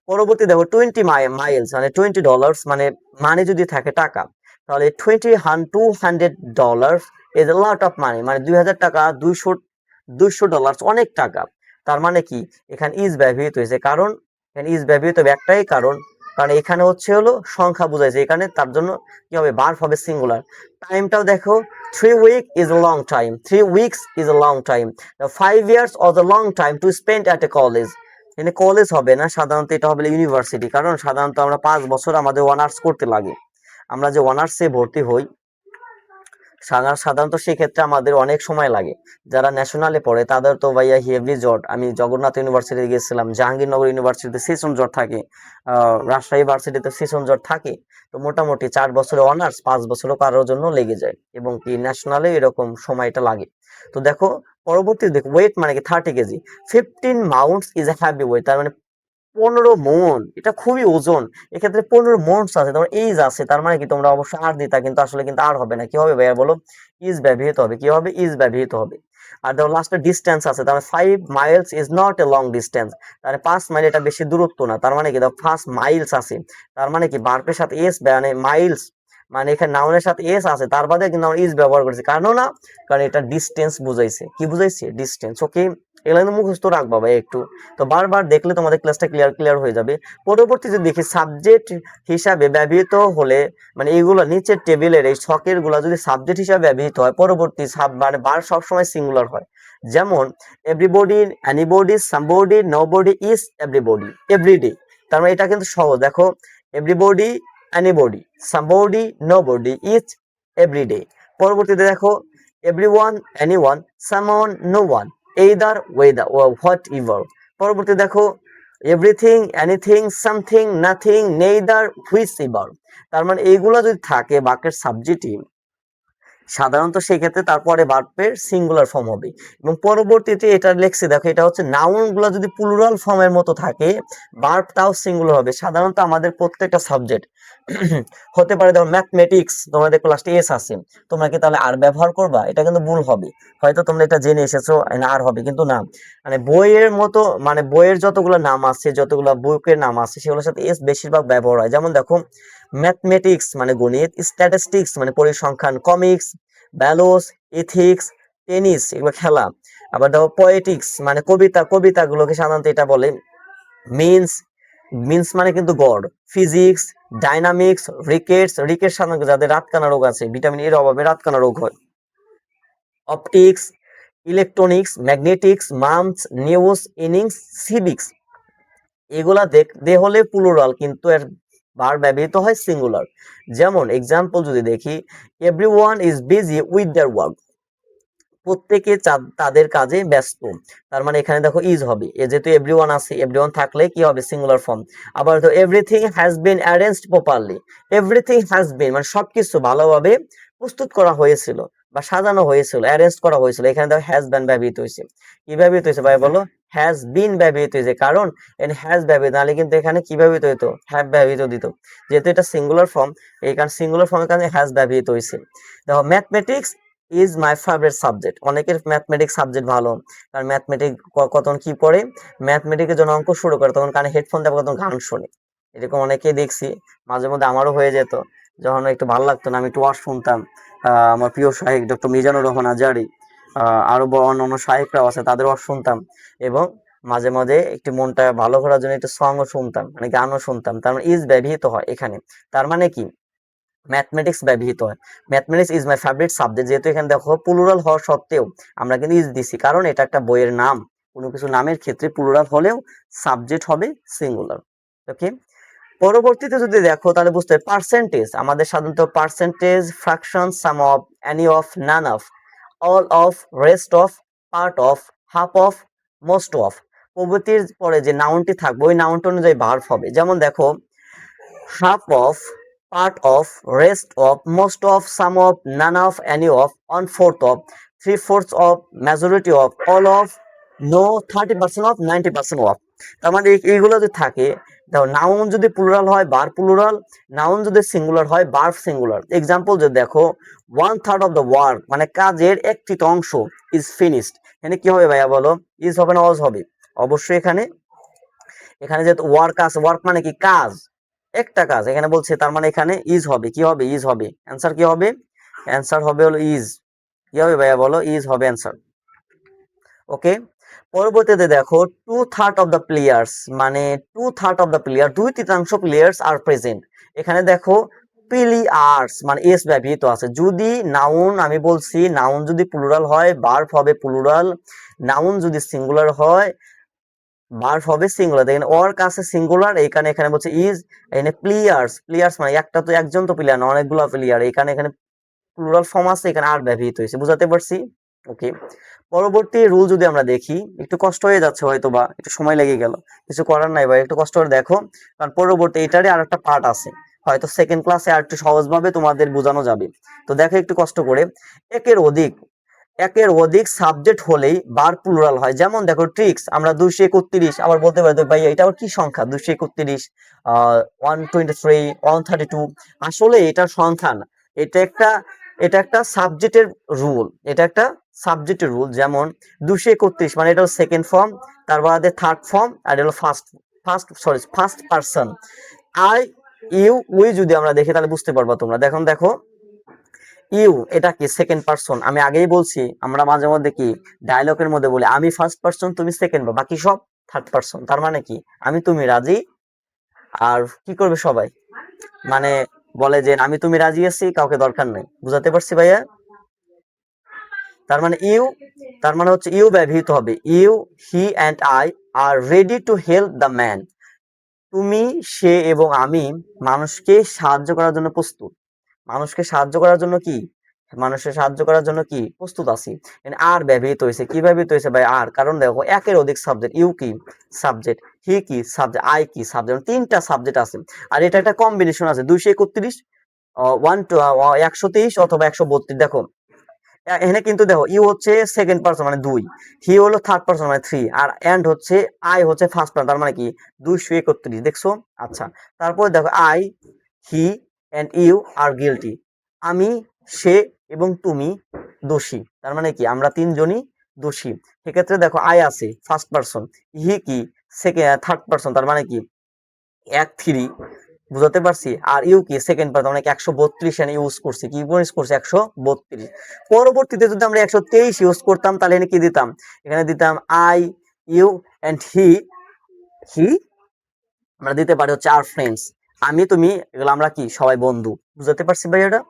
পরবর্তী দেখো 20 মাইলস মানে $20, মানে যদি থাকে টাকা, তাহলে $200 is a lot of money, মানে 2000 টাকা, 200 ডলার অনেক টাকা। তার মানে কি এখানে ইজ ব্যবহৃত হয়েছে। কারণ এখানে ইজ ব্যবহৃত হবে একটাই কারণ, কারণ এখানে হচ্ছে হলো সংখ্যা বুঝাইছে এখানে, তার জন্য কি হবে? ভার্ব হবে সিঙ্গুলার। টাইমটাও দেখো 3 week is a long time, 3 weeks is a long time, 5 years was a long time to spend at a college। এখানে কলেজ হবে না, সাধারণত এটা হবে ইউনিভার্সিটি। কারণ সাধারণত আমরা 5 বছর আমাদের অনার্স করতে লাগে, আমরা যে অনার্সে ভর্তি হই সাধারণত সেক্ষেত্রে আমাদের অনেক সময় লাগে। যারা ন্যাশনালে পড়ে তাদের তো ভাইয়া হেভি জট। আমি জগন্নাথ ইউনিভার্সিটি গেছিলাম, জাহাঙ্গীরনগর ইউনিভার্সিটিতে সেশন জট থাকে, রাজশাহী ভার্সিটিতে সেশন জট থাকে। তো মোটামুটি 4 বছরে অনার্স, 5 বছরও কারোর জন্য লেগে যায়, এবং কি ন্যাশনালে এরকম সময়টা লাগে। তো দেখো পরবর্তী দেখো ওয়েট মানে কি 30 KG, 15 maunds is a heavy weight, তার মানে 15 মন, এটা খুবই ওজন। এক্ষেত্রে 15 মনস আছে, তোমার এইজ আছে, তার মানে কি তোমরা অবশ্যই আর দিতা, কিন্তু আসলে কিন্তু আর হবে না। কি হবে ভাইয়া বলো? ইজ ব্যবহৃত হবে। কি হবে? ইজ ব্যবহৃত হবে। আর দেখো লাস্টে ডিস্টেন্স আছে, তার মানে 5 Miles is not a long distance, তার 5 মাইল এটা বেশি দূরত্ব না। তার মানে কি দেখো 5 মাইলস আছে, তার মানে কি ভার্বের সাথে এস, মানে মাইলস মানে এখানে নাউনের সাথে এস আছে, তার বাদে কিন্তু আমরা ইজ ব্যবহার করেছি। কারণ না, কারণ এটা ডিস্টেন্স বুঝাইছে। কি বুঝাইছে? ডিস্টেন্স। ওকে, এগুলো কিন্তু মুখস্থ রাখবা ভাই একটু। তো বারবার দেখলে তোমাদের ক্লাসটা ক্লিয়ার হয়ে যাবে। পরবর্তী যদি দেখি সাবজেক্ট হিসাবে ব্যবহৃত হলে, মানে এইগুলো নিচের টেবিলের এই ছকের গুলা যদি সাবজেক্ট হিসাবে ব্যবহৃত হয়, পরবর্তী মানে বার সবসময় সিঙ্গুলার হয়। যেমন everybody, anybody, somebody, nobody, is everybody, everyday. তার মানে এটা কিন্তু সহজ। দেখো everybody, anybody, somebody, nobody, is everyday. পরবর্তীতে দেখো everyone, anyone, someone, no one, either, whether, or whatever। পরবর্তী দেখো everything, anything, something, nothing, neither, whichever. তার মানে এইগুলা যদি থাকে বাক্যের সাবজেক্টিভ, সাধারণত সেই ক্ষেত্রে তারপরে ভার্বের সিঙ্গুলার ফর্ম হবে। এবং পরবর্তীতে এটা লেখছে দেখো, এটা হচ্ছে নাউন গুলা যদি প্লুরাল ফর্মের মতো থাকে, ভার্বটাও সিঙ্গুলার হবে। সাধারণত আমাদের প্রত্যেকটা সাবজেক্ট হতে পারে, ধরো ম্যাথমেটিক্স, তোমাদের ক্লাসে এস আছে, তোমরা কি তাহলে আর ব্যবহার করবা? এটা কিন্তু ভুল হবে। হয়তো তোমরা এটা জেনে এসেছো আর হবে, কিন্তু না। মানে বইয়ের মতো, মানে বইয়ের যতগুলো নাম আছে, যতগুলো বুকের নাম আছে, সেগুলোর সাথে এস বেশিরভাগ ব্যবহার হয়। যেমন দেখো ম্যাথমেটিক্স মানে গণিত, স্ট্যাটিস্টিক্স মানে পরিসংখ্যান, কমিক্স, ব্যালোস, এথিক্স, টেনিস এগুলো খেলা। আবার দেখো পোয়েটিক্স মানে কবিতা, কবিতাগুলোকে সাধারণত এটা বলে মিন্স, মিন্স মানে কিন্তু গড়। ফিজিক্স, ডাইনামিক্স, রিকেটস সাধারণত যাদের রাতকানা রোগ আছে, ভিটামিন এর অভাবে রাতকানা রোগ হয়। Optics, electronics, magnetics, mumps, news, innings, civics, এগুলা দেখতে হলে প্লুরাল, কিন্তু এর বার ব্যবহৃত হয় সিঙ্গুলার। যেমন এক্সাম্পল যদি দেখি everyone is busy with their work, প্রত্যেকে তাদের কাজে ব্যস্ত। তার মানে এখানে দেখো ইজ হবে, যেহেতু এভরিওয়ান আছে, এভরিওয়ান থাকলে কি হবে? Singular form. আবার তো everything has been arranged properly, everything has been মানে সবকিছু ভালোভাবে প্রস্তুত করা হয়েছিল বা সাজানো হয়েছিল, অ্যারেঞ্জ করা হয়েছিল। এখানে দেখো হ্যাজ বিন ব্যবহৃত হয়েছে। কি ব্যবহৃত হয়েছে ভাই বলো? হ্যাজ বিন ব্যবহৃত হয়েছে। কারণ এখানে হ্যাজ ব্যবহৃত, নাহলে কিন্তু এখানে কি ব্যবহৃত হইতো? হ্যাভ ব্যবহৃত দিত। যেহেতু এটা সিঙ্গুলার ফর্ম, এই কারণে সিঙ্গুলার ফর্মের কারণে হ্যাজ ব্যবহৃত হয়েছে। দেখো mathematics is my favourite subject, অনেকের ম্যাথমেটিক্স সাবজেক্ট ভালো, কারণ ম্যাথমেটিক্স কতক্ষণ কি পড়ে, ম্যাথমেটিক্সের জন্য অঙ্ক শুরু করে তখন কানে হেডফোন দেওয়া কতক্ষণ গান শোনে। এরকম অনেকেই দেখছি, মাঝে মধ্যে আমারও হয়ে যেত। যখন একটু ভালো লাগতো না, আমি একটু ওয়াজ শুনতাম। আমার প্রিয় শাহেক ডক্টর মিজানুর রহমান আজারি, আরো অন্যান্য শাহেকরাও আছে, তাদের ওয়াজ শুনতাম। এবং মাঝে মাঝে একটু মনটা ভালো করার জন্য একটু সংও শুনতাম, মানে গানও শুনতাম, তার মানে ইজ ব্যবহৃত হয় এখানে। তার মানে কি ম্যাথমেটিক্স ব্যবহৃত হয়। Mathematics is my favourite subject, যেহেতু এখানে দেখো প্লুরাল হওয়া সত্ত্বেও আমরা কিন্তু ইজ দিছি, কারণ এটা একটা বইয়ের নাম। কোনো কিছু নামের ক্ষেত্রে প্লুরাল হলেও সাবজেক্ট হবে সিঙ্গুলার। ওকে, পরবর্তীতে যদি দেখো তাহলে বুঝতে পার্সেন্টেজ, আমাদের সাধারণত percentage, fraction, some of, any of, none of, all of, rest of, part of, half of, most of প্রভৃতির পরে যে নাউনটি থাকবে ওই নাউনটি অনুযায়ী ভার্ব হবে। যেমন দেখো half of, part of, rest of, most of, some of, none of, any of, 1/4 of, 3/4 of, majority of, all of, no, 30% of, 90% of। তার মানে এইগুলো যদি থাকে, দেখো নাউন যদি প্লুরাল হয় বার প্লুরাল, নাউন যদি সিঙ্গুলার হয় ভার্ব সিঙ্গুলার। এক্সাম্পল যদি দেখো 1/3 অফ দ্য ওয়ার্ক, মানে কাজের 1/3 অংশ ইজ ফিনিশড, এখানে কি হবে ভাইয়া বলো? ইজ হবে না ওয়াজ হবে? অবশ্যই এখানে, এখানে যেহেতু ওয়ার্ক আছে, ওয়ার্ক মানে কি কাজ, একটা কাজ এখানে বলছে, তার মানে এখানে ইজ হবে, কি হবে? ইজ হবে। অ্যান্সার কি হবে? অ্যান্সার হবে হলো ইজ। কি হবে ভাইয়া বলো? ইজ হবে অ্যান্সার। ওকে, পরবর্তীতে দেখো 2/3 অফ দ্য প্লেয়ার্স, মানে 2/3 of the player, 2/3 players are present. এখানে দেখো প্লেয়ার্স মানে এস ব্যবহৃত আছে। যদি নাউন, আমি বলছি নাউন যদি প্লুরাল হয় ভার্ব হবে প্লুরাল, নাউন যদি সিঙ্গুলার হয় ভার্ব হবে সিঙ্গুলার। দেখেন ওয়ার্ক আছে সিঙ্গুলার, এখানে এখানে বলছে ইজ, এখানে প্লেয়ার্স, প্লেয়ার্স মানে একটা তো একজন তো প্লেয়ার না, অনেকগুলো প্লেয়ার, এখানে এখানে প্লুরাল ফর্ম আছে, এখানে আর ব্যবহৃত হয়েছে, বুঝাতে পারছি? ওকে, পরবর্তী রুল যদি আমরা দেখি, একটু কষ্ট হয়ে যাচ্ছে হয়তো বা একটু সময় লেগে গেল, কিছু করার নাই ভাই, একটু কষ্ট করে দেখো, কারণ পরবর্তী এটারই আর একটা পার্ট আছে, হয়তো সেকেন্ড ক্লাসে আর একটু সহজভাবে তোমাদের বোঝানো যাবে। তো দেখো একটু কষ্ট করে, একের অধিক, একের অধিক সাবজেক্ট হলেই বার প্লুরাল হয়। যেমন দেখো ট্রিক্স, আমরা 231, আবার বলতে পারি তো ভাই এটা আবার কি সংখ্যা 231, 123, 132, আসলে এটা সংখ্যা না, এটা একটা, এটা একটা সাবজেক্টের রুল, এটা একটা সাবজেক্টের রুল। যেমন 231 মানে এটা হলো সেকেন্ড ফর্ম, তার বাদে থার্ড ফর্ম, আর এটা হলো first person. I, you, we যদি আমরা দেখি তাহলে বুঝতে পারবা তোমরা। দেখো দেখো ইউ এটা কি সেকেন্ড পারসন, আমি আগেই বলছি আমরা মাঝে মধ্যে কি ডায়লগের মধ্যে বলি আমি ফার্স্ট পারসন তুমি সেকেন্ড, বা বাকি সব থার্ড পারসন। তার মানে কি আমি তুমি রাজি, আর কি করবে সবাই, মানে বলে যে আমি তুমি রাজি আছি, কাউকে দরকার নাই। বুঝাতে পারছি ভাইয়া? তার মানে ইউ, তার মানে হচ্ছে ইউ ব্যবহৃত হবে। You, he and I are ready to help the man, তুমি, সে এবং আমি মানুষকে সাহায্য করার জন্য প্রস্তুত। মানুষকে সাহায্য করার জন্য কি, মানুষের সাহায্য করার জন্য কি প্রস্তুত আছি। আর ব্যবহৃত হয়েছে, কি ব্যবহৃত হয়েছে ভাই? আর, কারণ দেখো একের অধিক সাবজেক্ট, ইউ কি সাবজেক্ট, হি কি সাবজেক্ট, আই কি সাবজেক্ট, তিনটা সাবজেক্ট আছে। আর এটা একটা কম্বিনেশন আছে 231, 123 অথবা 132। দেখো এখানে কিন্তু দেখো ইউ হচ্ছে সেকেন্ড পারসন মানে 2, হি হলো থার্ড পারসন মানে 3, আর এন্ড হচ্ছে আই হচ্ছে ফার্স্ট পারসন, তার মানে কি 231। দেখছো? আচ্ছা, তারপর দেখো I, he and you are guilty, আমি, সে এবং তুমি দোষী। তার মানে কি আমরা তিনজনই দোষী। সেক্ষেত্রে দেখো আই আছে ফার্স্ট পারসন, হি কি সেকেন্ড থার্ড পারসন, তার মানে কি 1 3, বুঝাতে পারছি? আর ইউ কি সেকেন্ড পার্ট, অনেক 132 এনে ইউজ করছি, কি ইউজ করছি 132। পরবর্তীতে যদি আমরা 123 ইউজ করতাম তাহলে এখানে কি দিতাম? এখানে দিতাম আই, ইউ এন্ড হি, হি আমরা দিতে পারি হচ্ছে আর ফ্রেন্ডস, আমি তুমি এগুলো আমরা কি সবাই বন্ধু। বুঝাতে পারছি ভাই এটা?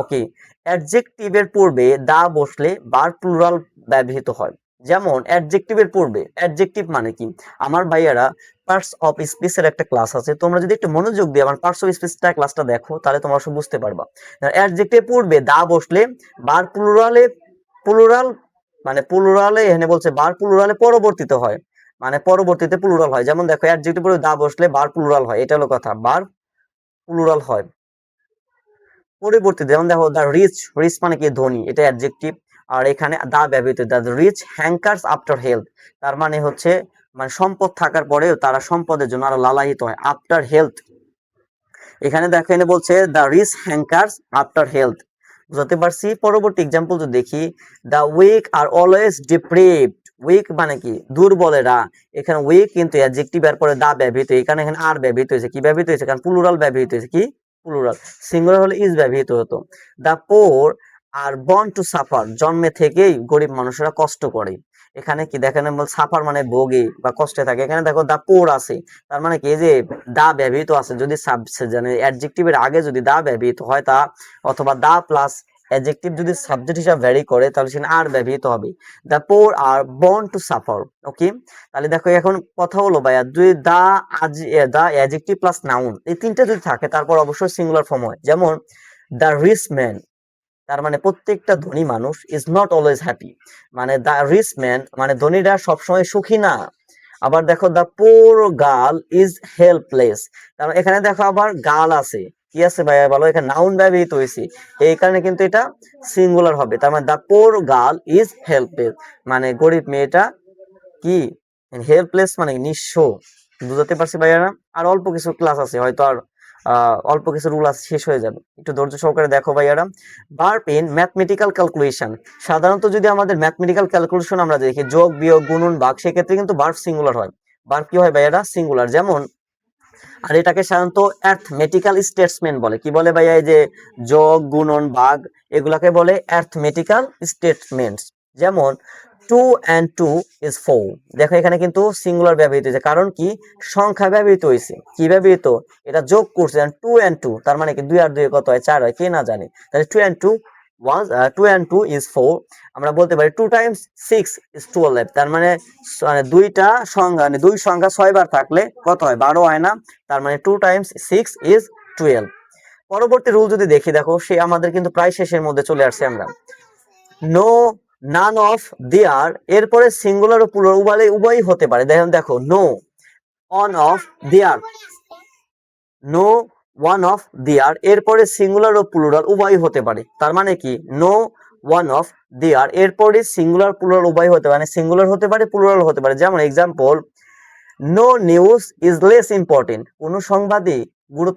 ওকে, অ্যাডজেক্টিভের পূর্বে দা বসলে ভার্ব প্লুরাল ব্যবহৃত হয়। যেমন অ্যাডজেক্টিভের পূর্বে, অ্যাডজেক্টিভ মানে কি, আমার ভাইয়ারা পার্টস অফ স্পিচের একটা ক্লাস আছে, তোমরা যদি একটু মনোযোগ দিয়ে আমার পার্টস অফ স্পিচটা ক্লাসটা দেখো তাহলে তোমরা সব বুঝতে পারবা। অ্যাডজেক্টিভের পূর্বে দা বসলে ভার্ব প্লুরালে, প্লুরাল মানে প্লুরালে এখানে বলছে ভার্ব প্লুরালে পরবর্তীতে হয়, মানে পরবর্তীতে প্লুরাল হয়। যেমন দেখো অ্যাডজেক্টিভ পরে দা বসলে ভার্ব প্লুরাল হয়, এটা হলো কথা, ভার্ব প্লুরাল হয় পরবর্তীতে। যেমন দেখো দা রিচ, রিচ মানে কি ধনী, এটা অ্যাডজেক্টিভ। আর এখানে দা ব্যবহৃত, দা রিচ হ্যাঙ্কার্স আফটার হেলথ, তার মানে হচ্ছে মানে সম্পদ থাকার পরেও তারা সম্পদের জন্য আরো লালায়িত হয়, আফটার হেলথ। এখানে দেখো এখানে বলছে the rich hankers after health. বুঝতে পারছি? পরবর্তী এক্সাম্পল যদি দেখি, the weak are always deprived, weak মানে কি দুর্বলেরা, এখানে উইক কিন্তু অ্যাডজেক্টিভ এর পরে দা ব্যবহৃত, এখানে এখানে আর ব্যবহৃত হয়েছে, কি ব্যবহৃত হয়েছে? কারণ প্লুরাল ব্যবহৃত হয়েছে, কি প্লুরাল, সিঙ্গুলার হলে ইজ ব্যবহৃত হতো। দা পোর আর বর্ন টু সাফার, জন্মে থেকেই গরিব মানুষেরা কষ্ট করে। এখানে কি দেখেন সাফার মানে ভোগে বা কষ্টে থাকে, এখানে দেখো দা পোর আছে, তার মানে কি এই যে দা ব্যবহৃত আছে, যদি অ্যাডজেক্টিভের আগে যদি দা ব্যবহৃত হয় তা, অথবা দা প্লাস অ্যাডজেক্টিভ যদি সাবজেক্ট হিসাবে ভ্যারি করে তাহলে সেখানে আর ব্যবহৃত হবে। দা পোর আর বর্ন টু সাফার। ওকে, তাহলে দেখো এখন কথা হলো ভাইয়া, যদি দা অ্যাডজেক্টিভ প্লাস নাউন এই তিনটা যদি থাকে তারপর অবশ্যই সিঙ্গুলার ফর্ম হয়। যেমন দা রিচ ম্যান, তার মানে প্রত্যেকটা ধনী মানুষ ইজ নট অলওয়েজ হ্যাপি, মানে দা রিচ ম্যান মানে ধনীরা সবসময় সুখী না। আবার দেখো দা পোর গার্ল ইজ হেল্পলেস, তার মানে এখানে দেখো আবার গার্ল আছে, কি আছে ভাইয়া বলো, এখানে নাউন ব্যবহৃত হয়েছে, এই কারণে কিন্তু এটা সিঙ্গুলার হবে। তার মানে দা পোর গার্ল ইজ হেল্পলেস, মানে গরিব মেয়েটা কি, হেল্পলেস মানে নিঃস্ব। বুঝতে পারছি ভাইয়ারা? আর অল্প কিছু ক্লাস আছে, হয়তো আর অল্প কিছু রুল আছে, শেষ হয়ে যাবে, একটু ধৈর্য সহকারে দেখো ভাইয়ারা। ভার্ব ইন ম্যাথমেটিক্যাল ক্যালকুলেশন, সাধারণত যদি আমাদের ম্যাথমেটিক্যাল ক্যালকুলেশন আমরা দেখি, যোগ বিয়োগ গুণন ভাগ, সেক্ষেত্রে কিন্তু ভার্ব সিঙ্গুলার হয়। ভার্ব কি হয় ভাইয়ারা? সিঙ্গুলার। যেমন, আর এটাকে সাধারণত অ্যারিথমেটিক্যাল স্টেটসমেন্ট বলে। কি বলে ভাইয়া? এই যে যোগ গুণন ভাগ এগুলাকে বলে অ্যারিথমেটিক্যাল স্টেটমেন্টস। যেমন 2 and 2 is 4, দেখো এখানে কিন্তু সিঙ্গুলার ব্যবহৃত হয়েছে, কারণ কি সংখ্যা ব্যবহৃত হয়েছে, কি ব্যবহৃত, এটা যোগ করছে 2 and 2, তার মানে কি 2 আর 2 কত হয়? 4 হয়, কে না জানে। তাহলে 2 and 2 is 4, আমরা বলতে পারি 2 times 6 is 12, তার মানে দুইটা সংখ্যা মানে দুই সংখ্যা 6 বার থাকলে কত হয়? 12 হয় না, তার মানে 2 times 6 is 12। পরবর্তী রুল যদি দেখি, দেখো সে আমাদের কিন্তু প্রায় শেষের মধ্যে চলে আসছে আমরা। নো, নান অফ, দেয়ার, এরপরে সিঙ্গুলার ও প্লুরাল উভয়ই হতে পারে। দেখো no, on of, their, no, one of, their, এরপরে সিঙ্গুলার ও প্লুরাল উভয়ই হতে পারে। তার মানে কি নো, ওয়ান অফ, দেয়ার, এরপরে সিঙ্গুলার প্লুরাল উভয় হতে পারে, সিঙ্গুলার হতে পারে প্লুরাল হতে পারে। যেমন example, no news is less important, কোন সংবাদই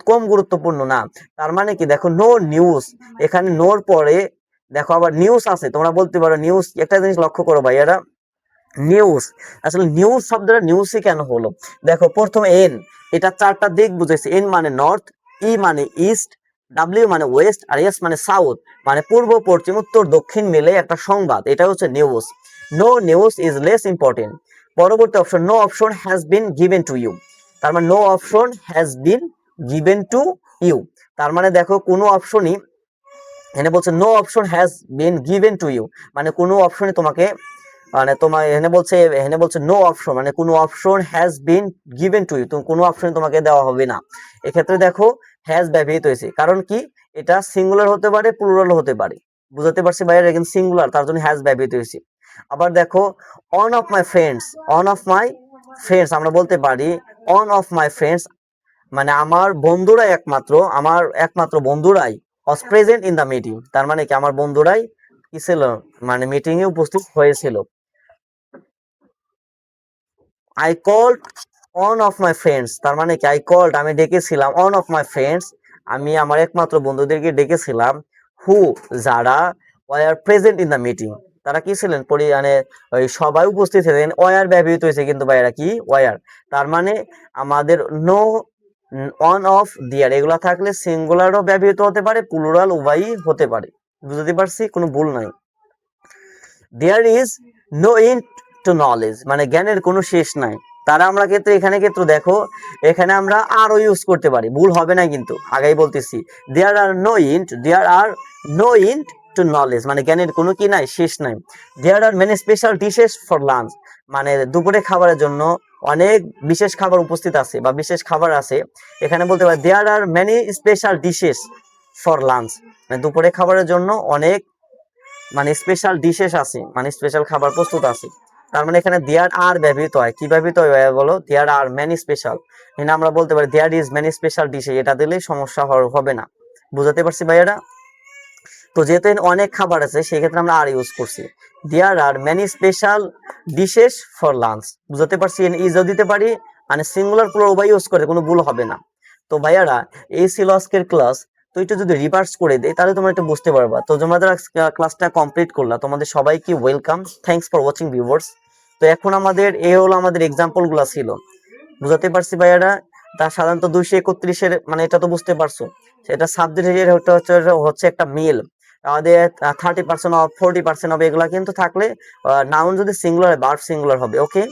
কম গুরুত্বপূর্ণ না। তার মানে কি দেখো নো নিউজ, এখানে নোর পরে দেখো আবার নিউজ আছে, তোমরা বলতে পারো নিউজ, একটা জিনিস লক্ষ্য করো ভাইয়ারা, নিউজ, আসলে নিউজ শব্দটা নিউজই কেন হলো? দেখো প্রথমে এন, এটা চারটা দিক বুঝাইছে, এন মানে নর্থ, ই মানে ইস্ট, ডাব্লিউ মানে ওয়েস্ট, আর এস মানে সাউথ, মানে পূর্ব পশ্চিম উত্তর দক্ষিণ মিলে একটা সংবাদ, এটা হচ্ছে news. No news is less important. পরবর্তী option, no option has been given to you, তার মানে no option has been given to you, তার মানে দেখো কোনো অপশনই, এখানে বলছে no option has been given to you, মানে কোনো অপশনই তোমাকে, মানে তোমার এখানে বলছে নো অপশন, মানে কোনো option has been given to you, কোনো অপশন তোমাকে দেওয়া হবে না। এক্ষেত্রে দেখো হ্যাজ ব্যবহৃত হয়েছে, কারণ কি এটা সিঙ্গুলার হতে পারে প্লুরাল হতে পারে। বুঝতে পারছি বাইরে, কিন্তু সিঙ্গুলার তার জন্য হ্যাজ ব্যবহৃত হয়েছে। আবার দেখো on of my friends, on of my friends, আমরা বলতে পারি অন অফ মাই ফ্রেন্ডস, মানে আমার বন্ধুরাই একমাত্র বন্ধুরাই was present in the meeting, তার মানে কি আমার বন্ধুরাই কি ছিল, মানে মিটিং এ উপস্থিত হয়েছিল। I called one of my friends, তার মানে কি I called আমি ডেকেছিলাম one of my friends, আমি আমার একমাত্র বন্ধুদেরকে ডেকেছিলাম, who যারা were present in the meeting, তারা কি ছিলেন মানে ওই সবাই উপস্থিত ছিলেন। ওয়ার ব্যবহৃত হয়েছে কিন্তু ভাইরা কি ওয়ার, তার মানে আমাদের নো, অন অফ, দেয়ার এগুলা থাকলে সিঙ্গুলারও ব্যবহৃত হতে পারে প্লুরাল উভয়ই হতে পারে। বুঝতে পারছি, কোনো ভুল নাই। There is no end to knowledge, মানে জ্ঞানের কোনো শেষ নাই। তারা আমরা ক্ষেত্রে এখানে দেখো এখানে আমরা আরও ইউজ করতে পারি, ভুল হবে না কিন্তু, আগেই বলতেছি। There are no end to knowledge, মানে জ্ঞানের কোনো কি নাই, শেষ নাই। There are many special dishes for lunch, মানে দুপুরে খাবারের জন্য অনেক বিশেষ খাবার উপস্থিত আছে বা বিশেষ খাবার আছে। এখানে বলতে পারি there are many special dishes for lunch, মানে দুপুরে খাবারের জন্য অনেক মানে স্পেশাল ডিশেস আছে, মানে স্পেশাল খাবার প্রস্তুত আছে। তার মানে এখানে দেয়ার আর ব্যবহৃত হয়, কি ব্যবহৃত হয় বলো? দেয়ার আর মেনি স্পেশাল, এখানে আমরা বলতে পারি there is many special dishes, এটা দিলে সমস্যা হবে না। বুঝতে পারছি ভাইয়ারা? তো যেহেতু অনেক খাবার আছে সেই ক্ষেত্রে আমরা আর ইউজ করছি, there are many special dishes for lunch. বুঝতে পারছি, ইজও দিতে পারি, মানে সিঙ্গুলার প্লুরাল উভয় ইউজ করে, কোনো ভুল হবে না। তো ভাইয়ারা এই ছিল আজকের ক্লাস। তো একটু যদি রিভার্স করে দেই তাহলে তোমরা একটু বুঝতে পারবা। তো তোমাদের ক্লাসটা কমপ্লিট করলা, তোমাদের সবাইকে welcome, thanks for watching viewers. তো এখন আমাদের হলো আমাদের এক্সাম্পল গুলা ছিল। বুঝতে পারছি ভাইয়ারা? তা সাধারণত 231-এর মানে এটা তো বুঝতে পারছো, সেটা সাবজেক্ট হচ্ছে একটা মিল, আমাদের 30% অফ 40% অফ এগুলা কিন্তু থাকলে নাউন যদি সিঙ্গুলার হয় ভার্ব সিঙ্গুলার হবে। ওকে,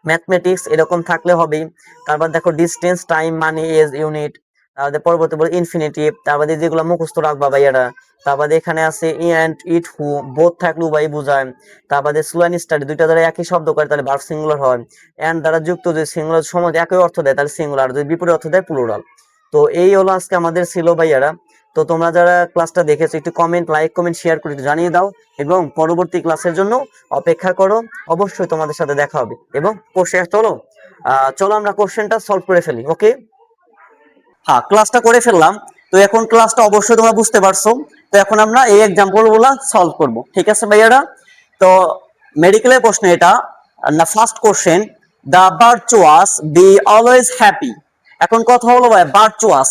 ম্যাথমেটিক্স এরকম থাকলে হবে। তারপর দেখো ডিস্টেন্স, টাইম, মানি, এজ, ইউনিট। তারপরে পরবর্তী বলে ইনফিনিটিভ। তারপরে যেগুলো মুখস্থ রাখবা ভাইয়ারা। তারপরে এখানে আছে E and it, who, both থাকলে উভয় বোঝায়। তারপরে স্লো অ্যান্ড স্টাডি, দুইটা দ্বারা একই শব্দ করে তাহলে ভার্ব সিঙ্গুলার হয়। অ্যান্ড দ্বারা যুক্ত যদি সিঙ্গুলার সময় একই অর্থ দেয় তাহলে সিঙ্গুলার, যদি বিপরীত অর্থ দেয় প্লুরাল। তো এই হলো আজকে আমাদের ছিল ভাইয়ারা। তো তোমরা যারা ক্লাসটা দেখেছো একটু কমেন্ট, লাইক, কমেন্ট, শেয়ার করে একটু জানিয়ে দাও এবং পরবর্তী ক্লাসের জন্য অপেক্ষা করো। অবশ্যই তোমাদের সাথে দেখা হবে এবং কোশ্চেন চলো আমরা কোশ্চেনটা সলভ করে ফেলি। ওকে, হ্যাঁ ক্লাসটা করে ফেললাম। তো এখন ক্লাসটা অবশ্যই তোমরা বুঝতে পারছো। তো এখন আমরা এই এক্সাম্পল গুলা সলভ করব, ঠিক আছে ভাইয়ারা? তো মেডিকেলের প্রশ্ন এটা না, first question, the virtuous B always happy. এখন কথা হলো ভাই ভার্চুয়াস,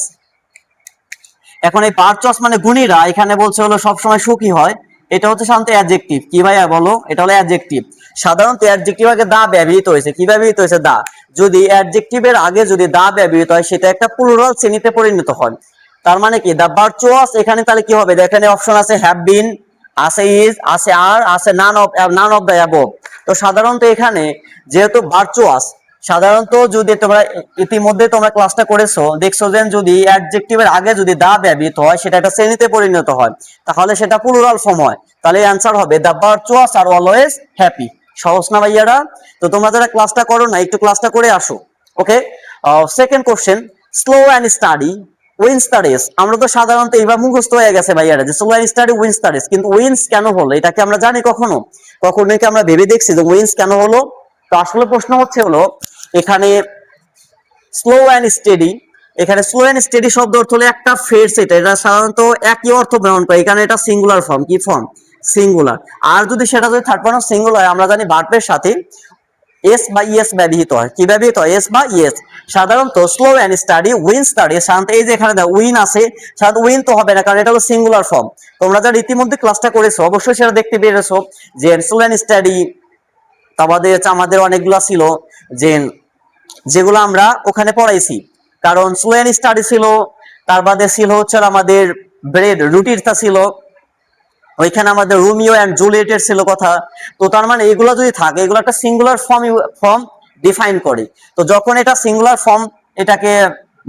এখন এই ভার্চুয়াস মানে গুণীরা, এখানে বলছে হলো সবসময় সুখী হয়। এটা হচ্ছে সাধারণত অ্যাডজেক্টিভ। কি ভাইয়া বলো? এটা হলো অ্যাডজেক্টিভ। সাধারণত অ্যাডজেক্টিভ আগে দা ব্যবহৃত হয়েছে। কি ব্যবহৃত হয়েছে? দা। যদি অ্যাডজেক্টিভের আগে যদি দা ব্যবহৃত হয় সেটা একটা প্লুরাল শ্রেণীতে পরিণত হয়। তার মানে কি দা ভার্চুয়াস, এখানে তাহলে কি হবে? এখানে অপশন আছে হ্যাভ বিন, আছে ইজ, আছে আর, আছে নান অফ দ্য অ্যাবভ। তো সাধারণত এখানে যেহেতু ভার্চুয়াস, সাধারণত যদি তোমরা ইতিমধ্যে তোমরা ক্লাসটা করেছো, দেখছো যে যদি অ্যাডজেক্টিভের আগে যদি দা ব্যবহৃত হয় সেটা একটা শ্রেণীতে পরিণত হয়, তাহলে সেটা প্লুরাল ফর্ম হয়। তাহলে অ্যান্সার হবে the virtuous are always happy. সহজ না ভাইয়ারা? তো তোমরা যারা ক্লাসটা করো না একটু ক্লাসটা করে আসো। Okay, second question, slow and steady wins the race. আমরা তো সাধারণত এইবার মুখস্থ হয়ে গেছে ভাইয়ারা যে slow and steady wins the race, কিন্তু উইন্স কেন হলো এটা কি আমরা জানি কখনো? কখনো কি আমরা ভেবে দেখছি যে উইন্স কেন হলো? তো আসলে প্রশ্ন হচ্ছে হলো এখানে স্লো অ্যান্ড স্টেডি, এখানে স্লো অ্যান্ড স্টেডি শব্দ অর্থ হলো একটা ফ্রেজ, এটা সাধারণত একই অর্থ গ্রহণ করে। এখানে এটা সিঙ্গুলার ফর্ম, কি ফর্ম? সিঙ্গুলার। আর যদি সেটা যদি থার্ড পারসন সিঙ্গুলার হয়, আমরা জানি ভার্বের সাথে এস বা ইএস ব্যবহৃত হয়। কি ব্যবহৃত হয়? এস বা ইএস। সাধারণত slow and steady wins the race, সাধারণত এই যে এখানে উইন আছে, সাধারণত উইন তো হবে না কারণ এটা হলো সিঙ্গুলার ফর্ম। তোমরা যারা ইতিমধ্যে ক্লাসটা করেছো অবশ্যই সেটা দেখতে পেরেছো যে স্লো অ্যান্ড স্টাডি আমাদের অনেকগুলো ছিল যে যেগুলো আমরা ওখানে পড়াইছি। কারণ স্লো অ্যান্ড স্টাডি ছিল, তার বাদে ছিল হচ্ছে আমাদের ব্রেড রুটিরটা ছিল, ওইখানে আমাদের রোমিও এন্ড জুলিয়েটের ছিল কথা। তো তার মানে এগুলো যদি থাকে, এগুলো একটা সিঙ্গুলার ফর্ম ডিফাইন করে। তো যখন এটা সিঙ্গুলার ফর্ম এটাকে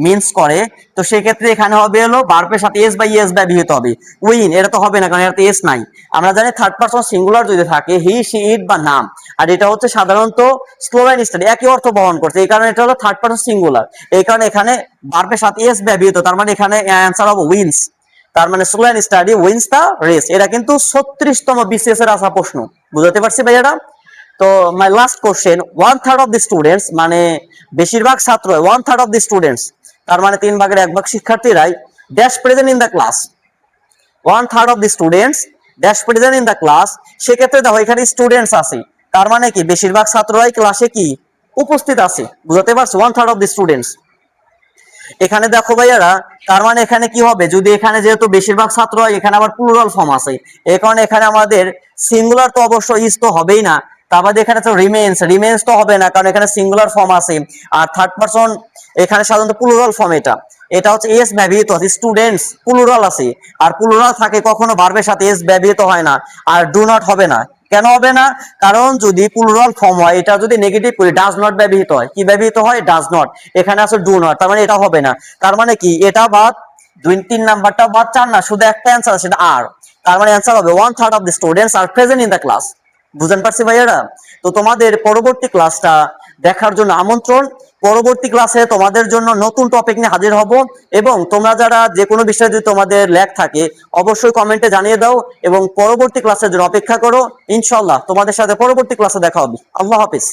মিন্স করে, তো সেক্ষেত্রে এখানে হবে হলো ভার্বের সাথে এস বা ইএস ব্যবহৃত হবে। উইন এটা তো হবে না কারণ এটাতে এস নাই। আমরা জানি থার্ড পারসন সিঙ্গুলার যদি থাকে হি, শি, ইট বা নাম, আর এটা হচ্ছে সাধারণত স্লো অ্যান্ড স্টাডি একই অর্থ বহন করছে, এই কারণে এটা হলো থার্ড পারসন সিঙ্গুলার। এই কারণে এখানে ভার্বের সাথে এস ব্যবহৃত, তার মানে এখানে অ্যান্সার হবে উইন্স। তার মানে slow and steady wins the race. এটা কিন্তু 36তম বিসিএস এর আসা প্রশ্ন, বুঝতে পারছি ভাইয়ারা? তো মাই last question, 1/3 of the students, মানে বেশিরভাগ ছাত্র 1/3 অফ দি স্টুডেন্টস, তার মানে 3/1 শিক্ষার্থীরাই dash present in the class. 1/3 of the students dash present in the class. সেক্ষেত্রে দেখো এখানে স্টুডেন্টস আছে, তার মানে কি বেশিরভাগ ছাত্ররাই ক্লাসে কি উপস্থিত আছে, বুঝতে পারছো? 1/3 অফ দি স্টুডেন্টস। এখানে দেখো ভাইয়ারা, তার মানে এখানে কি হবে? যদি এখানে যেহেতু বেশিরভাগ ছাত্র হয়, এখানে আবার প্লুরাল ফর্ম আছে, এই কারণে এখানে আমাদের সিঙ্গুলার তো অবশ্যই ইজ তো হবেই না। তারপর এখানে তো রিমেন্স তো হবে না কারণ এখানে সিঙ্গুলার ফর্ম আছে। আর থার্ড পারসন এখানে সাধারণত প্লুরাল ফর্ম, এটা হচ্ছে এস ব্যবহৃত আছে, স্টুডেন্টস প্লুরাল আছে। আর প্লুরাল থাকে কখনো ভার্বের সাথে এস ব্যবহৃত হয় না। আর ডু নট হবে না, কেন হবে না? কারণ যদি প্লুরাল ফর্ম হয়, এটা যদি নেগেটিভ করি ডাজ নট ব্যবহৃত হয়। কি ব্যবহৃত হয়? Does not. এখানে আছে ডু নট, তার মানে এটা হবে না। তার মানে কি এটা বাদ, 2-3 নাম্বারটা বাদ, 4 না, শুধু একটা অ্যান্সার আছে, সেটা আর। তার মানে অ্যান্সার হবে 1/3 of the students are present in the class. বুঝতে পারছি ভাইয়ারা? তো তোমাদের পরবর্তী ক্লাসটা দেখার জন্য আমন্ত্রণ। পরবর্তী ক্লাসে তোমাদের জন্য নতুন টপিক নিয়ে হাজির হব, এবং তোমরা যারা যে কোনো বিষয়ে যদি তোমাদের ল্যাগ থাকে অবশ্যই কমেন্টে জানিয়ে দাও, এবং পরবর্তী ক্লাসের জন্য অপেক্ষা করো। ইনশাআল্লাহ তোমাদের সাথে পরবর্তী ক্লাসে দেখা হবে। আল্লাহ হাফেজ।